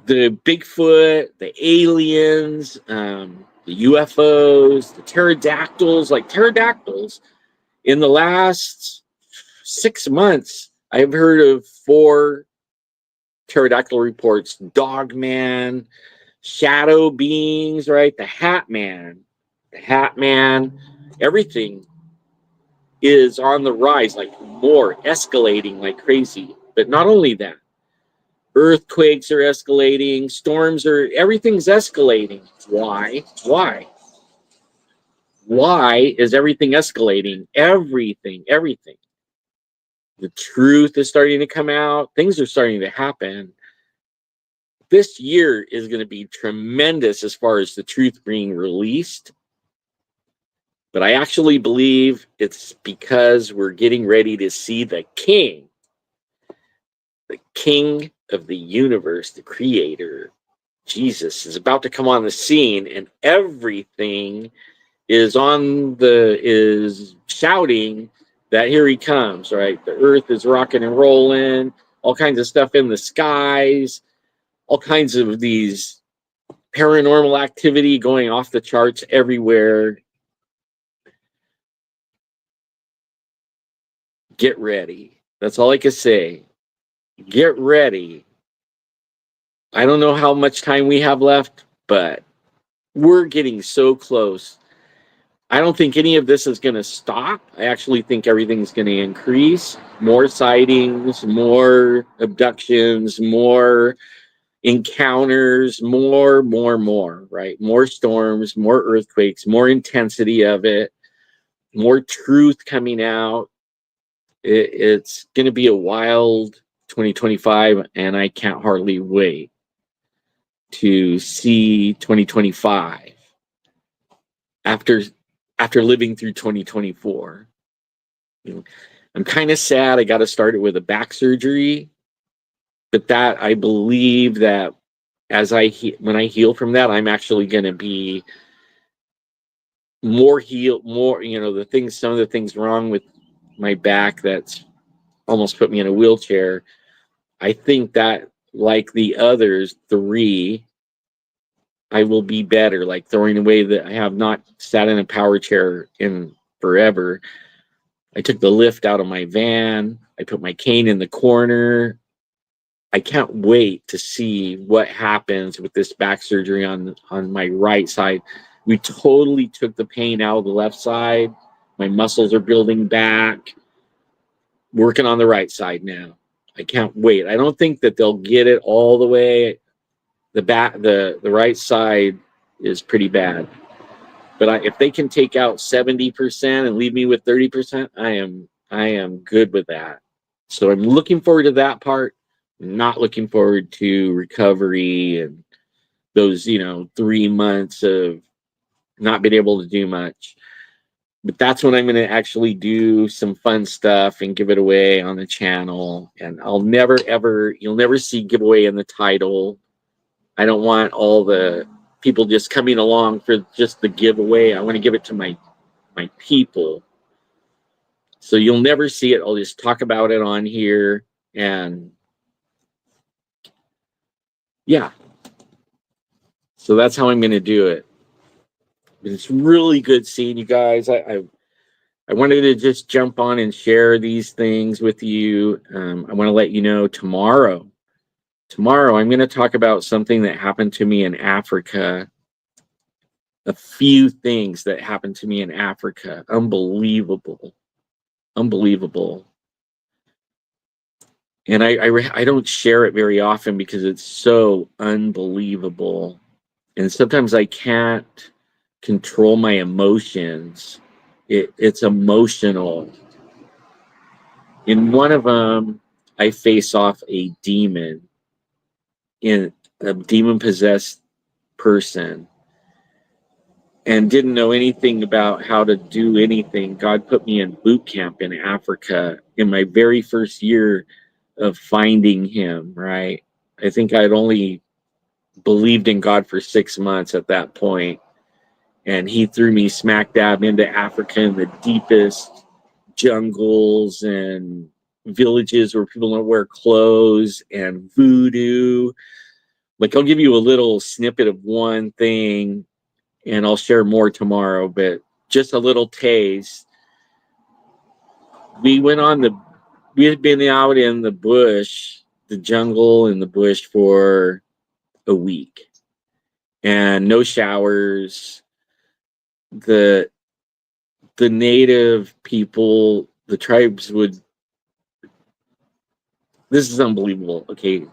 Speaker 1: the Bigfoot, the aliens, the UFOs, the pterodactyls, in the last 6 months, I've heard of 4 pterodactyl reports: Dogman, shadow beings, right? The Hat Man, everything is on the rise, like more escalating like crazy. But not only that, earthquakes are escalating, everything's escalating. Why? Why is everything escalating? Everything. The truth is starting to come out. Things are starting to happen. This year is going to be tremendous as far as the truth being released. But I actually believe it's because we're getting ready to see the king of the universe, the creator. Jesus is about to come on the scene, and everything is shouting that here he comes, right? The earth is rocking and rolling, all kinds of stuff in the skies, all kinds of these paranormal activity going off the charts everywhere. Get ready. That's all I can say. Get ready. I don't know how much time we have left, but we're getting so close. I don't think any of this is going to stop. I actually think everything's going to increase. More sightings, more abductions, more encounters, more, right? More storms, more earthquakes, more intensity of it, more truth coming out. It's going to be a wild 2025, and I can't hardly wait. to see 2025 after living through 2024. You know, I'm kind of sad I got to start it with a back surgery, but that I believe that when I heal from that, I'm actually going to be more healed, more, some of the things wrong with my back that's almost put me in a wheelchair. I think that, like the others three, I will be better, like throwing away that I have not sat in a power chair in forever. I took the lift out of my van. I put my cane in the corner. I can't wait to see what happens with this back surgery on my right side. We totally took the pain out of the left side. My muscles are building back. Working on the right side now. I can't wait. I don't think that they'll get it all the way. The right side is pretty bad. But if they can take out 70% and leave me with 30%, I am good with that. So I'm looking forward to that part. Not looking forward to recovery and those 3 months of not being able to do much. But that's when I'm going to actually do some fun stuff and give it away on the channel. And you'll never see giveaway in the title. I don't want all the people just coming along for just the giveaway. I want to give it to my people. So you'll never see it. I'll just talk about it on here. And yeah. So that's how I'm going to do it. It's really good seeing you guys. I wanted to just jump on and share these things with you. I want to let you know tomorrow I'm going to talk about something that happened to me in Africa. A few things that happened to me in Africa. Unbelievable. And I don't share it very often because it's so unbelievable. And sometimes I can't control my emotions. It's emotional. In one of them, I face off a demon, in a demon-possessed person, and didn't know anything about how to do anything. God put me in boot camp in Africa in my very first year of finding him, right? I think I'd only believed in God for 6 months at that point. And he threw me smack dab into Africa in the deepest jungles and villages where people don't wear clothes and voodoo. Like, I'll give you a little snippet of one thing and I'll share more tomorrow, but just a little taste. We had been out in the bush, the jungle and the bush for a week, and no showers. The native people, the tribes this is unbelievable. Okay.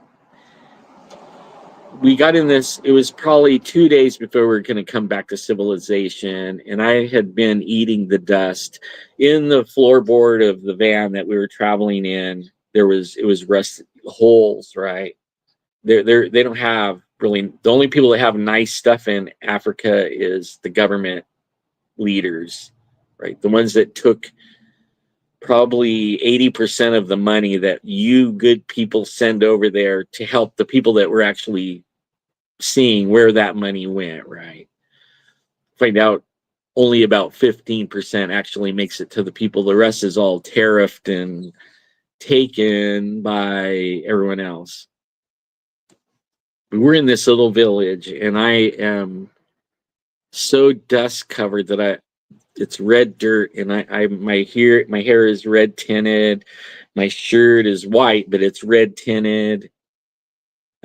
Speaker 1: We got in this, it was probably 2 days before we were going to come back to civilization. And I had been eating the dust in the floorboard of the van that we were traveling in. It was rusted holes, right? They don't have really, the only people that have nice stuff in Africa is the government leaders, right? The ones that took probably 80% of the money that you good people send over there to help the people that were actually seeing where that money went, right? Find out only about 15% actually makes it to the people. The rest is all tariffed and taken by everyone else. We're in this little village and I am so dust covered that it's red dirt, and my hair is red tinted. My shirt is white, but it's red tinted.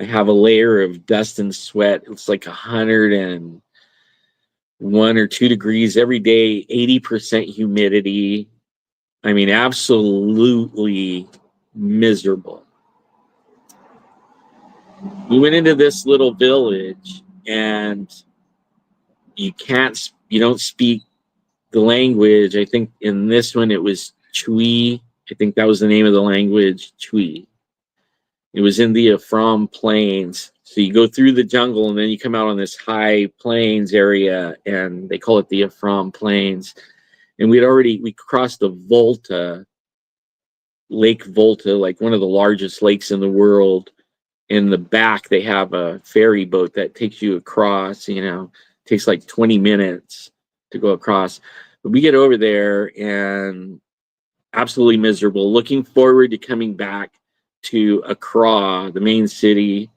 Speaker 1: I have a layer of dust and sweat. It's like 101 or 2 degrees every day, 80% humidity. I mean, absolutely miserable. We went into this little village, and you don't speak the language. I think in this one it was Twi. I think that was the name of the language, Twi. It was in the Afram Plains. So you go through the jungle and then you come out on this high plains area, and they call it the Ephraim Plains. And we crossed the Volta, Lake Volta, like one of the largest lakes in the world. In the back, they have a ferry boat that takes you across, takes like 20 minutes to go across. But we get over there and absolutely miserable, looking forward to coming back to Accra, the main city.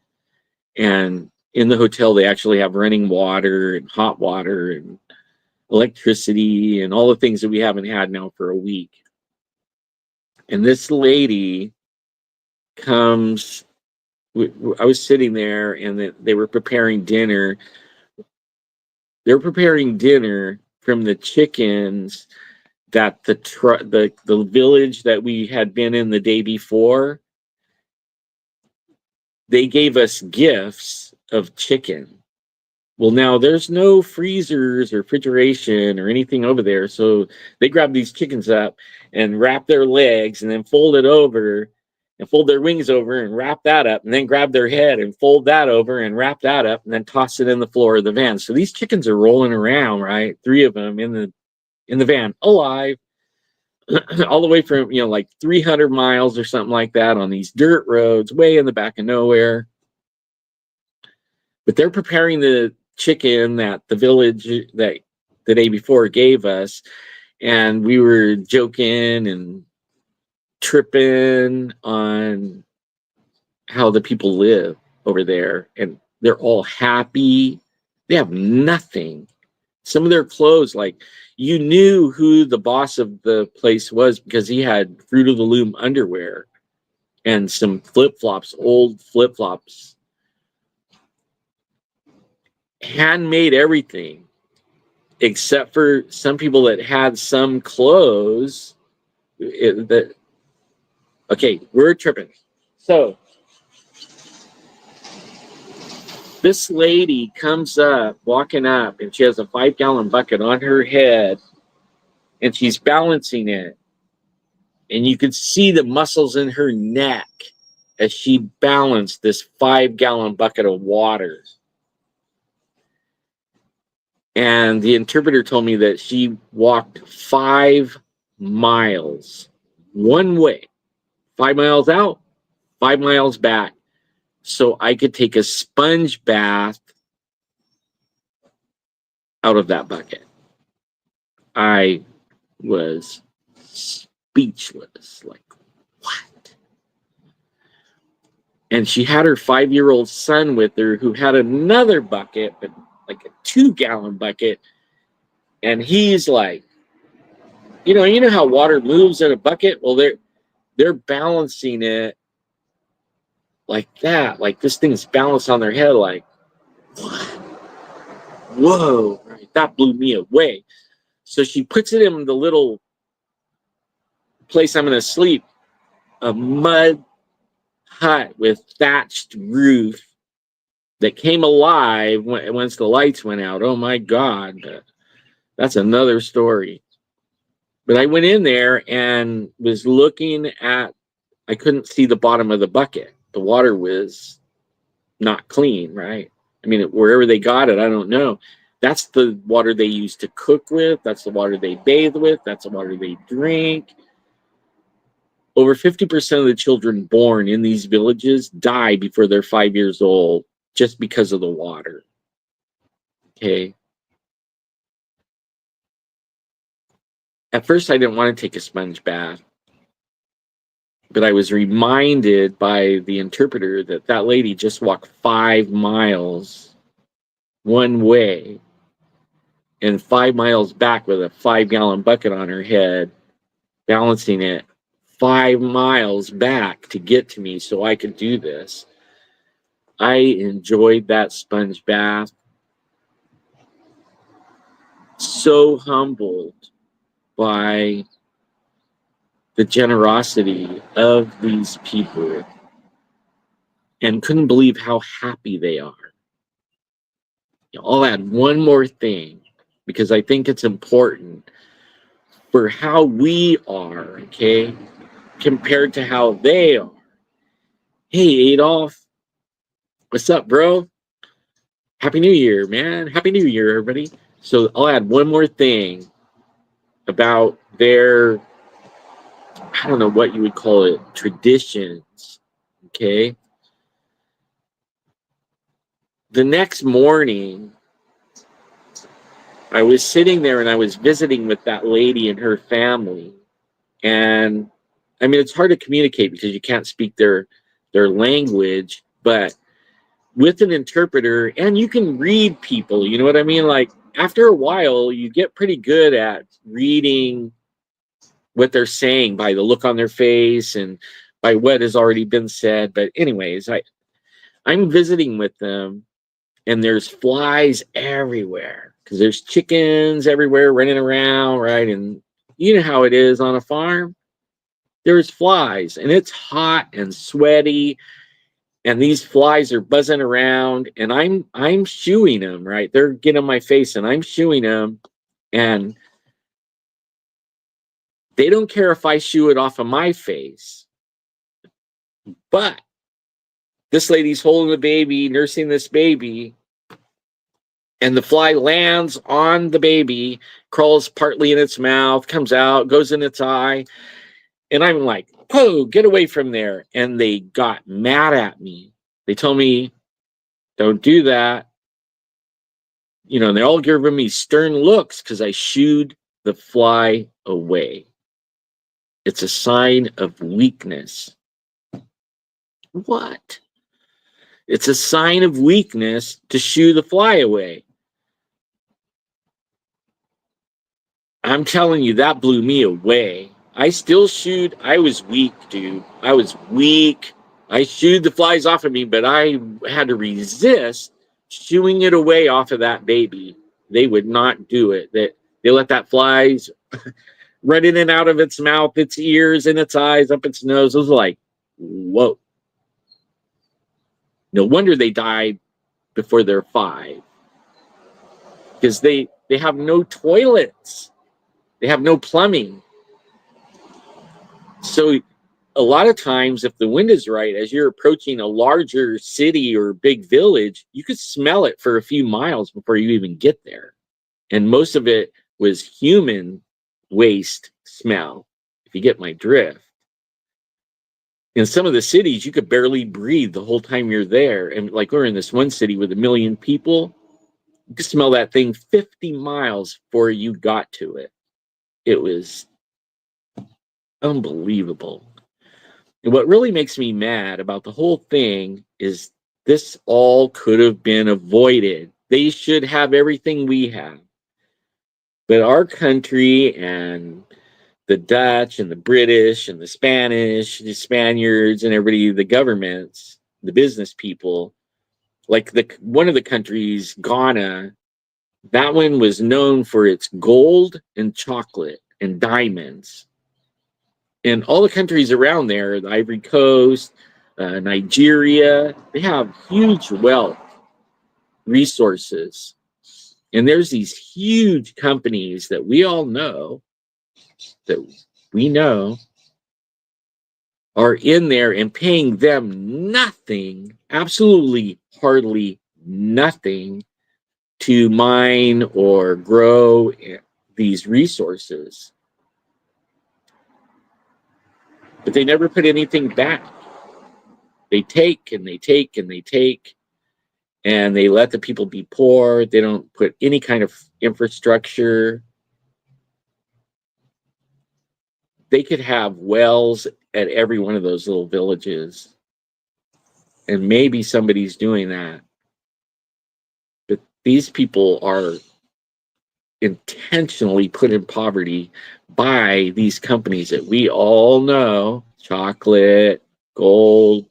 Speaker 1: And in the hotel, they actually have running water and hot water and electricity and all the things that we haven't had now for a week. And this lady comes, I was sitting there, and they were preparing dinner. They were preparing dinner from the chickens that the village that we had been in the day before, they gave us gifts of chicken. Well, now there's no freezers or refrigeration or anything over there. So they grab these chickens up and wrap their legs and then fold it over and fold their wings over and wrap that up, and then grab their head and fold that over and wrap that up and then toss it in the floor of the van. So these chickens are rolling around, right? 3 of them in the van, alive, all the way from, like 300 miles or something like that on these dirt roads way in the back of nowhere. But they're preparing the chicken that the village that the day before gave us, and we were joking and tripping on how the people live over there, and they're all happy. They have nothing. Some of their clothes, like, you knew who the boss of the place was because he had Fruit of the Loom underwear and some flip-flops, old flip-flops. Handmade everything, except for some people that had some clothes. Okay, we're tripping. So this lady comes up, walking up, and she has a 5-gallon bucket on her head, and she's balancing it. And you could see the muscles in her neck as she balanced this 5-gallon bucket of water. And the interpreter told me that she walked 5 miles one way, 5 miles out, 5 miles back, so I could take a sponge bath out of that bucket. I was speechless, like, what? And she had her 5-year-old son with her who had another bucket, but like a 2-gallon bucket. And he's like, you know how water moves in a bucket? Well, they're balancing it like that, like this thing's balanced on their head, like, what? Whoa, right? That blew me away. So she puts it in the little place I'm going to sleep, a mud hut with thatched roof that came alive once the lights went out. Oh my God, that's another story. But I went in there and was looking at, I couldn't see the bottom of the bucket. The water was not clean, right? I mean, wherever they got it, I don't know. That's the water they use to cook with. That's the water they bathe with. That's the water they drink. Over 50% of the children born in these villages die before they're 5 years old just because of the water. Okay. At first, I didn't want to take a sponge bath, but I was reminded by the interpreter that that lady just walked 5 miles one way and 5 miles back with a 5-gallon bucket on her head, balancing it 5 miles back to get to me so I could do this. I enjoyed that sponge bath. So humbled by the generosity of these people and couldn't believe how happy they are. I'll add one more thing because I think it's important for how we are, okay, compared to how they are. Hey, Adolf, What's up, bro? Happy New Year, man. Happy New Year, everybody. So I'll add one more thing about their, I don't know what you would call it, traditions. Okay. The next morning, I was sitting there and I was visiting with that lady and her family. And I mean, it's hard to communicate because you can't speak their language, but with an interpreter, and you can read people, you know what I mean? Like after a while, you get pretty good at reading what they're saying by the look on their face and by what has already been said. But anyways, I'm visiting with them and there's flies everywhere because there's chickens everywhere running around, right? And you know how it is on a farm. There's flies and it's hot and sweaty and these flies are buzzing around and I'm shooing them, right? They're getting on my face and I'm shooing them and they don't care if I shoo it off of my face. But this lady's holding the baby, nursing this baby, and the fly lands on the baby, crawls partly in its mouth, comes out, goes in its eye. And I'm like, oh, get away from there. And they got mad at me. They told me, don't do that. You know, and they're all giving me stern looks because I shooed the fly away. It's a sign of weakness. What? It's a sign of weakness to shoo the fly away. I'm telling you, that blew me away. I still shooed. I was weak, dude. I was weak. I shooed the flies off of me, but I had to resist shooing it away off of that baby. They would not do it. They let that flies run in and out of its mouth, its ears, and its eyes, up its nose. It was like, whoa. No wonder they died before they're 5. Because they have no toilets. They have no plumbing. So a lot of times, if the wind is right, as you're approaching a larger city or big village, you could smell it for a few miles before you even get there. And most of it was human waste smell, if you get my drift. In some of the cities, you could barely breathe the whole time you're there. And like we're in this one city with 1 million people, you could smell that thing 50 miles before you got to it. It was unbelievable. And what really makes me mad about the whole thing is this all could have been avoided. They should have everything we have. But our country and the Dutch and the British and the Spanish, the Spaniards and everybody, the governments, the business people, like one of the countries, Ghana, that one was known for its gold and chocolate and diamonds. And all the countries around there, the Ivory Coast, Nigeria, they have huge wealth, resources. And there's these huge companies that we all know, that we know are in there and paying them nothing, absolutely hardly nothing, to mine or grow these resources. But they never put anything back. They take and they take and they take, and they let the people be poor. They don't put any kind of infrastructure. They could have wells at every one of those little villages. And maybe somebody's doing that. But these people are intentionally put in poverty by these companies that we all know, chocolate, gold.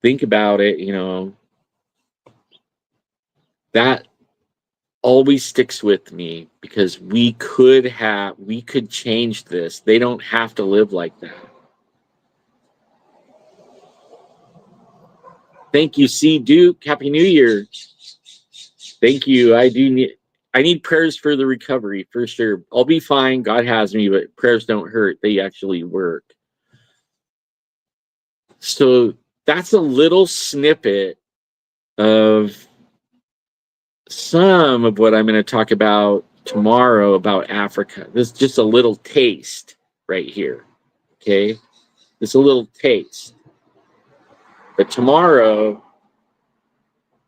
Speaker 1: Think about it, you know, that always sticks with me because we could change this. They don't have to live like that. Thank you, C. Duke. Happy New Year. Thank you. I need prayers for the recovery for sure. I'll be fine. God has me, but prayers don't hurt. They actually work. So that's a little snippet of some of what I'm going to talk about tomorrow about Africa. This is just a little taste right here. Okay? Just a little taste. But tomorrow,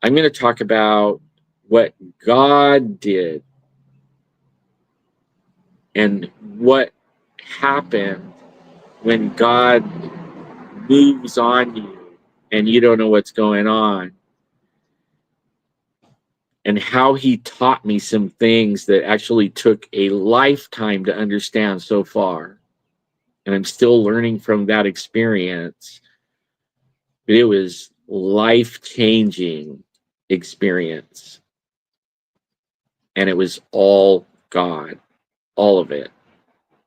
Speaker 1: I'm going to talk about what God did and what happened when God moves on you and you don't know what's going on, and how he taught me some things that actually took a lifetime to understand so far. And I'm still learning from that experience. But it was life-changing experience. And it was all God, all of it.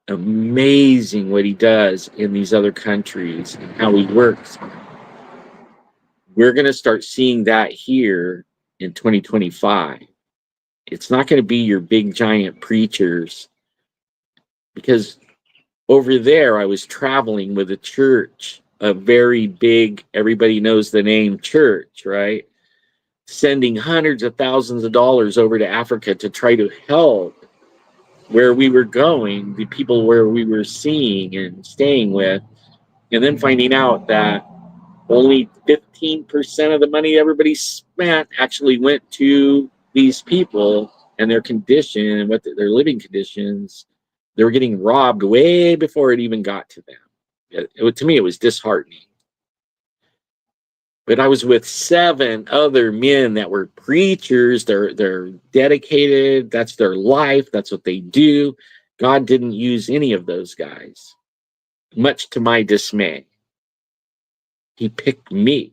Speaker 1: Amazing what he does in these other countries and how he works. We're going to start seeing that here in 2025. It's not going to be your big giant preachers, because over there I was traveling with a church, a very big, everybody knows the name church, right? Sending hundreds of thousands of dollars over to Africa to try to help where we were going, the people where we were seeing and staying with, and then finding out that only 15% of the money everybody spent actually went to these people and their condition and what their living conditions. They were getting robbed way before it even got to them. To me, it was disheartening. But I was with 7 other men that were preachers. They're dedicated. That's their life. That's what they do. God didn't use any of those guys, much to my dismay. He picked me.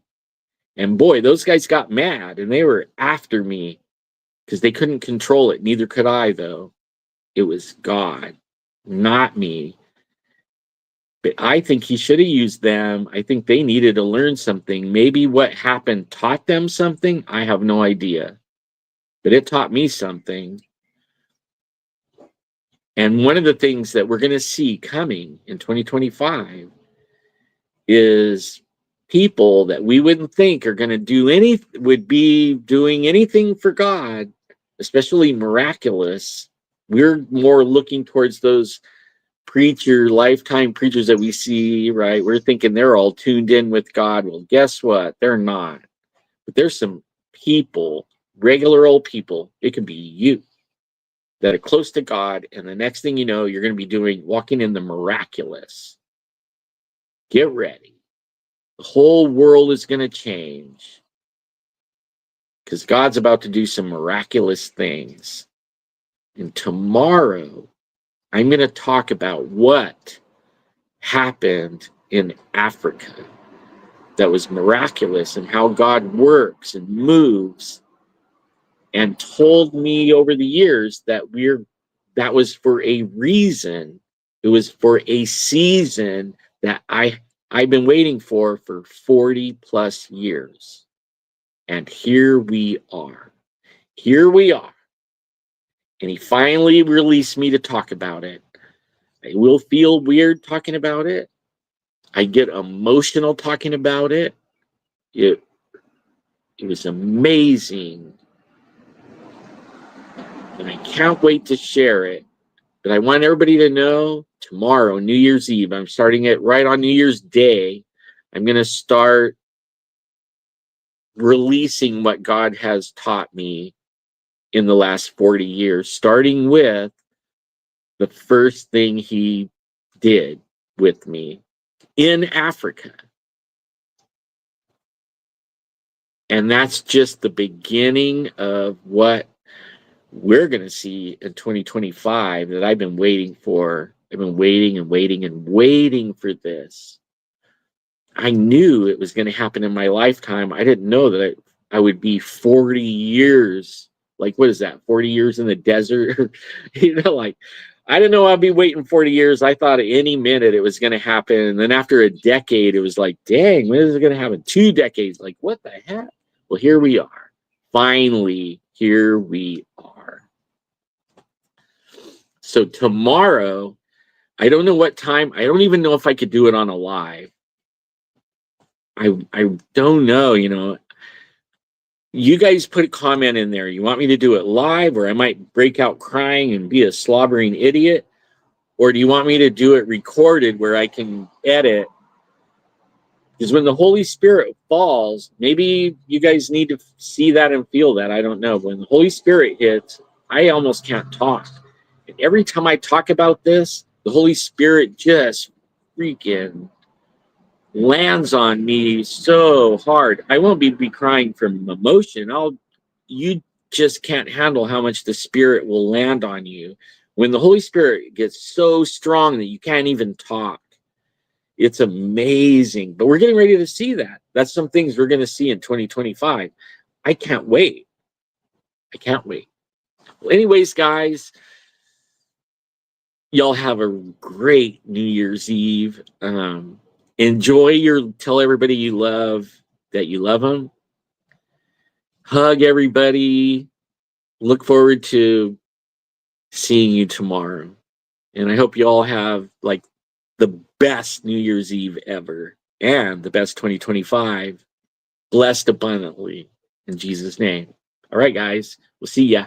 Speaker 1: And boy, those guys got mad and they were after me because they couldn't control it. Neither could I, though. It was God, not me. But I think he should have used them. I think they needed to learn something. Maybe what happened taught them something. I have no idea. But it taught me something. And one of the things that we're going to see coming in 2025 is people that we wouldn't think are going to do would be doing anything for God, especially miraculous. We're more looking towards those lifetime preachers that we see, right? We're thinking they're all tuned in with God. Well, guess what? They're not. But there's some people, regular old people, it could be you, that are close to God, and the next thing you know, you're going to be walking in the miraculous. Get ready. The whole world is going to change because God's about to do some miraculous things. And tomorrow, I'm going to talk about what happened in Africa that was miraculous and how God works and moves, and told me over the years that that was for a reason. It was for a season that I've been waiting for 40 plus years. And here we are. Here we are. And he finally released me to talk about it. I will feel weird talking about it. I get emotional talking about it. It was amazing. And I can't wait to share it. But I want everybody to know tomorrow, New Year's Eve, I'm starting it right on New Year's Day. I'm going to start releasing what God has taught me in the last 40 years, starting with the first thing he did with me in Africa. And that's just the beginning of what we're going to see in 2025 that I've been waiting for. I've been waiting and waiting and waiting for this. I knew it was going to happen in my lifetime. I didn't know that I would be 40 years. Like, what is that? 40 years in the desert? Like, I didn't know I'd be waiting 40 years. I thought any minute it was going to happen. And then after a decade, it was like, dang, when is it going to happen? 2 decades. Like, what the heck? Well, here we are. Finally, here we are. So tomorrow, I don't know what time. I don't even know if I could do it on a live. I don't know, You guys put a comment in there. You want me to do it live, or I might break out crying and be a slobbering idiot? Or do you want me to do it recorded where I can edit? Because when the Holy Spirit falls, maybe you guys need to see that and feel that. I don't know. When the Holy Spirit hits, I almost can't talk. And every time I talk about this, the Holy Spirit just freaking lands on me so hard. I won't be crying from emotion. You just can't handle how much the Spirit will land on you. When the Holy Spirit gets so strong that you can't even talk, it's amazing. But we're getting ready to see that. That's some things we're going to see in 2025. I can't wait. I can't wait. Well, anyways, guys, y'all have a great New Year's Eve. Tell everybody you love that you love them. Hug everybody. Look forward to seeing you tomorrow. And I hope you all have like the best New Year's Eve ever and the best 2025. Blessed abundantly in Jesus' name. All right, guys. We'll see ya.